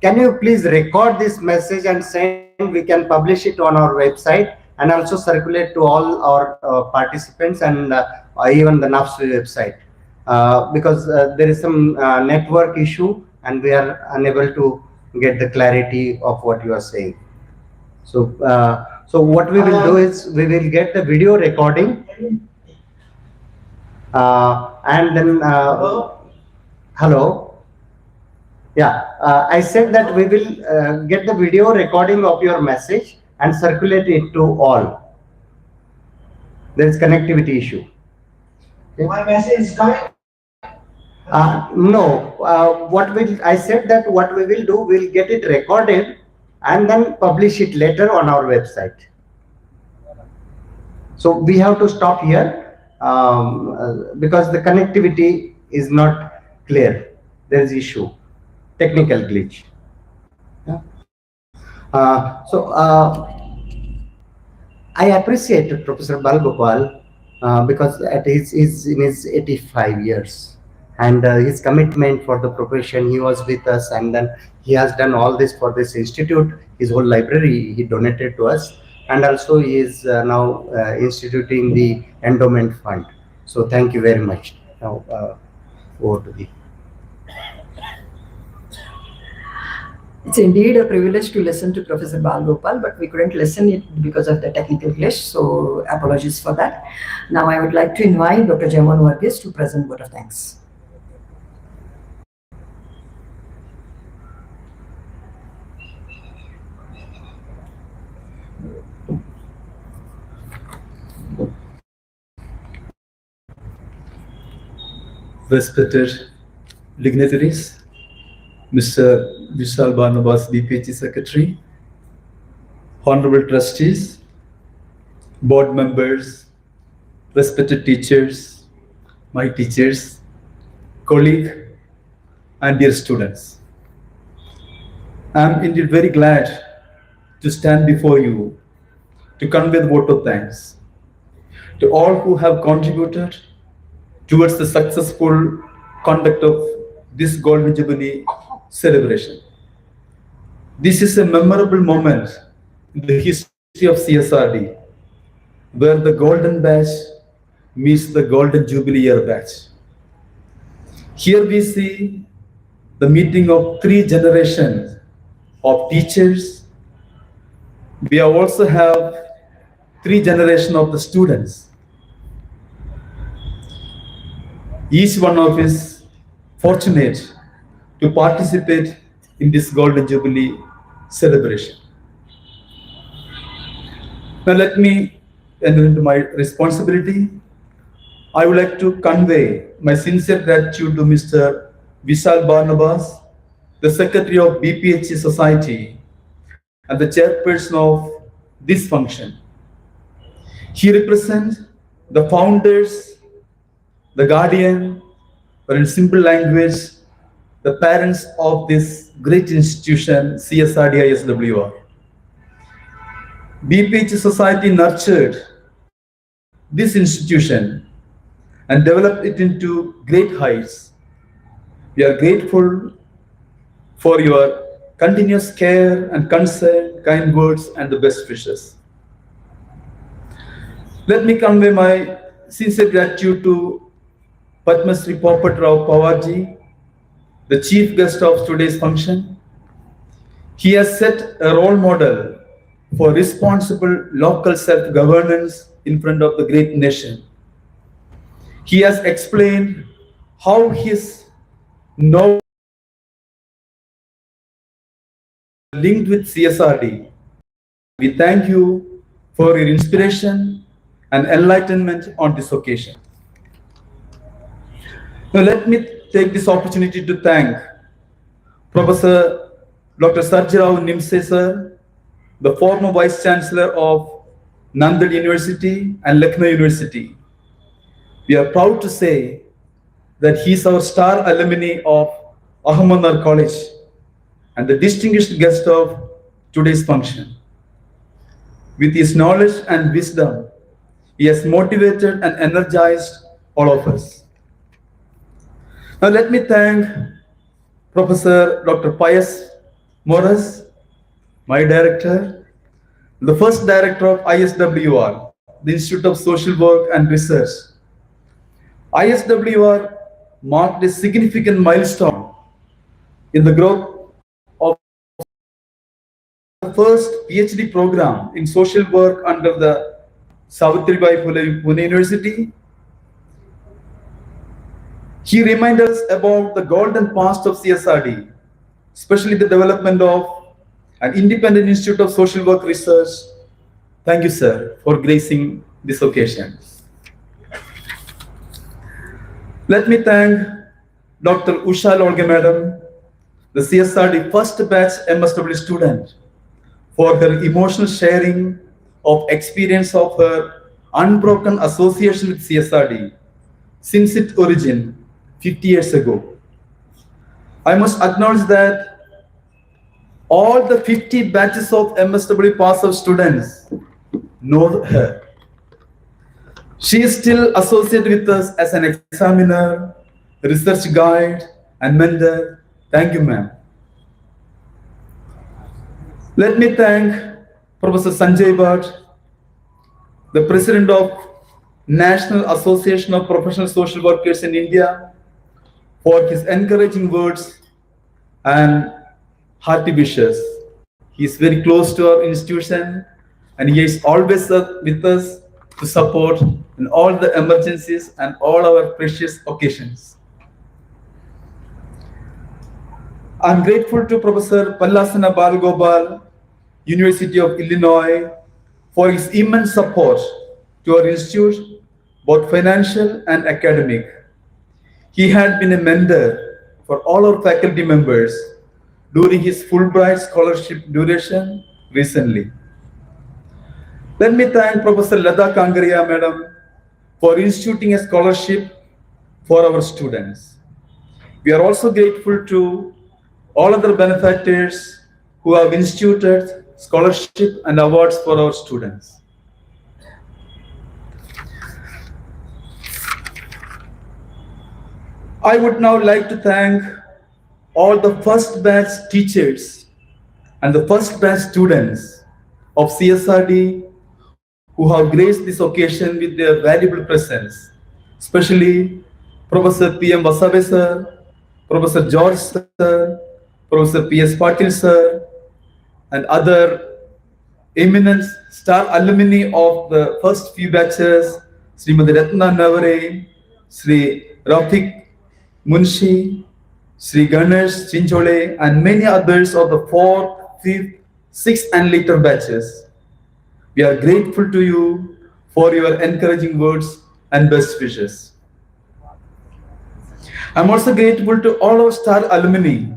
Can you please record this message and send? We can publish it on our website and also circulate to all our participants and even the NAPSWI website, because there is some network issue and we are unable to get the clarity of what you are saying. So, so what we will do is we will get the video recording, and then hello. Yeah, I said that we will get the video recording of your message and circulate it to all. There is connectivity issue. My message is coming. No, I said that what we will do, we'll get it recorded and then publish it later on our website. So we have to stop here because the connectivity is not clear. There is issue, technical glitch. Yeah. I appreciate Professor Balgopal because he's in his 85 years and his commitment for the profession. He was with us and then he has done all this for this institute. His whole library he donated to us, and also he is now instituting the endowment fund. So thank you very much. Now over to the. It's indeed a privilege to listen to Professor Balgopal, but we couldn't listen it because of the technical glitch, so apologies for that. Now I would like to invite Dr. Jaman Varghese to present vote of thanks. Respected dignitaries, Mr. Vishal Barnabas, BPHE Secretary, Honorable Trustees, Board Members, respected teachers, my teachers, colleagues, and dear students. I am indeed very glad to stand before you to convey the vote of thanks to all who have contributed towards the successful conduct of this Golden Jubilee celebration. This is a memorable moment in the history of CSRD, where the Golden Batch meets the Golden Jubilee Year Batch. Here we see the meeting of 3 generations of teachers. We also have 3 generations of the students. Each one of us fortunate to participate in this Golden Jubilee celebration. Now let me enter into my responsibility. I would like to convey my sincere gratitude to Mr. Vishal Barnabas, the Secretary of BPHE Society and the chairperson of this function. He represents the founders, the guardian, or in simple language, the parents of this great institution, CSRD-ISWR. BPHE Society nurtured this institution and developed it into great heights. We are grateful for your continuous care and concern, kind words, and the best wishes. Let me convey my sincere gratitude to Padma Shri Popat Rao Pawarji, the chief guest of today's function. He has set a role model for responsible local self-governance in front of the great nation. He has explained how his knowledge linked with CSRD. We thank you for your inspiration and enlightenment on this occasion. Now let me take this opportunity to thank Professor Dr. Sarjirao Nimse sir, the former Vice Chancellor of Nanded University and Lucknow University. We are proud to say that he is our star alumni of Ahmednagar College and the distinguished guest of today's function. With his knowledge and wisdom, he has motivated and energized all of us. Now let me thank Professor Dr. Pius Morris, my director, the first director of ISWR, the Institute of Social Work and Research. ISWR marked a significant milestone in the growth of the first PhD program in social work under the Savitribai Phule Pune University. He reminded us about the golden past of CSRD, especially the development of an independent Institute of Social Work Research. Thank you, sir, for gracing this occasion. Let me thank Dr. Usha Lolge Madam, the CSRD first batch MSW student, for her emotional sharing of experience of her unbroken association with CSRD since its origin 50 years ago. I must acknowledge that all the 50 batches of MSW pass-out students know her. She is still associated with us as an examiner, research guide, and mentor. Thank you, ma'am. Let me thank Professor Sanjay Bhatt, the President of National Association of Professional Social Workers in India, for his encouraging words and hearty wishes. He is very close to our institution and he is always with us to support in all the emergencies and all our precious occasions. I'm grateful to Professor Pallasana Balgopal, University of Illinois, for his immense support to our institute, both financial and academic. He had been a mentor for all our faculty members during his Fulbright scholarship duration recently. Let me thank Professor Lata Kangaria Madam for instituting a scholarship for our students. We are also grateful to all other benefactors who have instituted scholarship and awards for our students. I would now like to thank all the first batch teachers and the first batch students of CSRD who have graced this occasion with their valuable presence, especially Professor P.M. Vasabe sir, Professor George sir, Professor P.S. Patil sir, and other eminent star alumni of the first few batches, Srimati Ratna Navare, Sri Rafiq Munshi, Sri Ganesh Chinchole, and many others of the 4th, 5th, 6th, and later batches. We are grateful to you for your encouraging words and best wishes. I'm also grateful to all our star alumni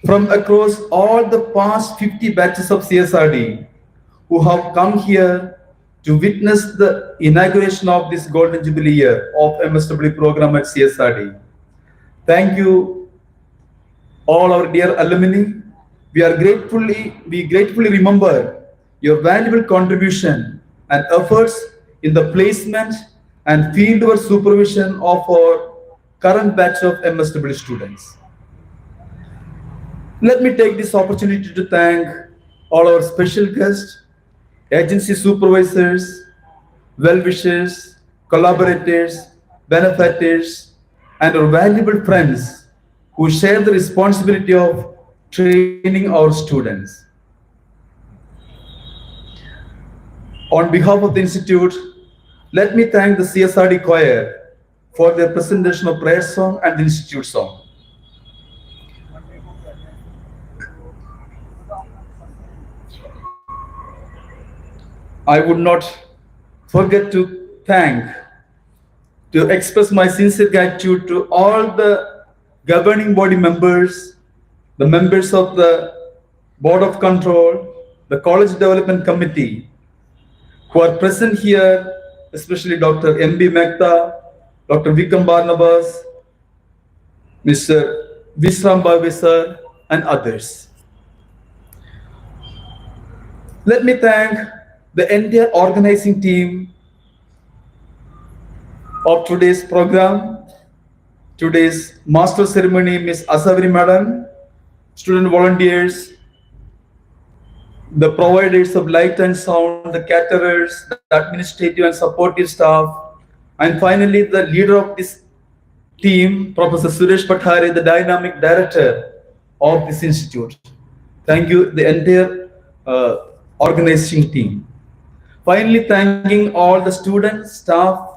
from across all the past 50 batches of CSRD who have come here to witness the inauguration of this Golden Jubilee year of MSW program at CSRD. Thank you, all our dear alumni. We gratefully remember your valuable contribution and efforts in the placement and fieldwork supervision of our current batch of MSW students. Let me take this opportunity to thank all our special guests, agency supervisors, well-wishers, collaborators, benefactors, and our valuable friends who share the responsibility of training our students. On behalf of the Institute, let me thank the CSRD choir for their presentation of prayer song and the Institute song. I would not forget to express my sincere gratitude to all the governing body members, the members of the Board of Control, the College Development Committee, who are present here, especially Dr. M.B. Mehta, Dr. Vikram Barnabas, Mr. Visram Bhave sir, and others. Let me thank the entire organizing team of today's program, today's master ceremony, Ms. Asavri Madam, student volunteers, the providers of light and sound, the caterers, the administrative and supportive staff, and finally the leader of this team, Professor Suresh Pathare, the dynamic director of this institute. Thank you, the entire organizing team. Finally, thanking all the students, staff,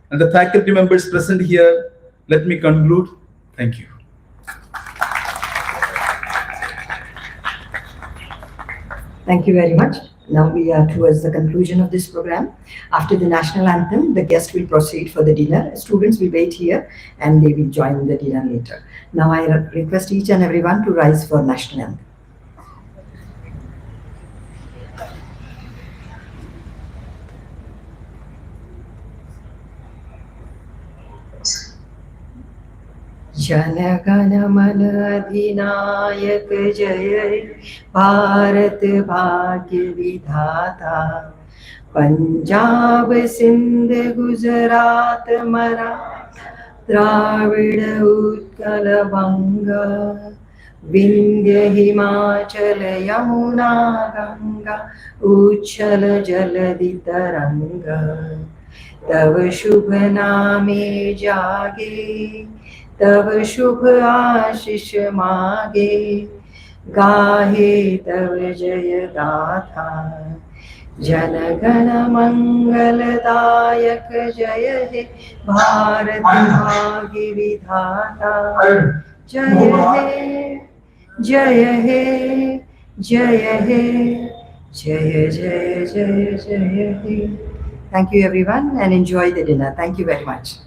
and the faculty members present here, let me conclude. Thank you. Thank you very much. Now we are towards the conclusion of this program. After the national anthem, the guests will proceed for the dinner. Students will wait here and they will join the dinner later. Now I request each and everyone to rise for national anthem. Jana Gana मन अधिनायक जय हे भारत भाग्य विधाता पंजाब सिंध गुजरात मराठा द्राविड़ उत्कल बंगा विंध्य हिमाचल यमुना गंगा उच्छल जलधि तरंगा तव शुभ नामे जागे तव शुभ आशीष मागे गाहे तव जय गाथा जन गण मंगलदायक जय हे भारत भाग्य विधाता जय हे जय हे जय हे जय जय जय जय हे. Thank you everyone and enjoy the dinner. Thank you very much.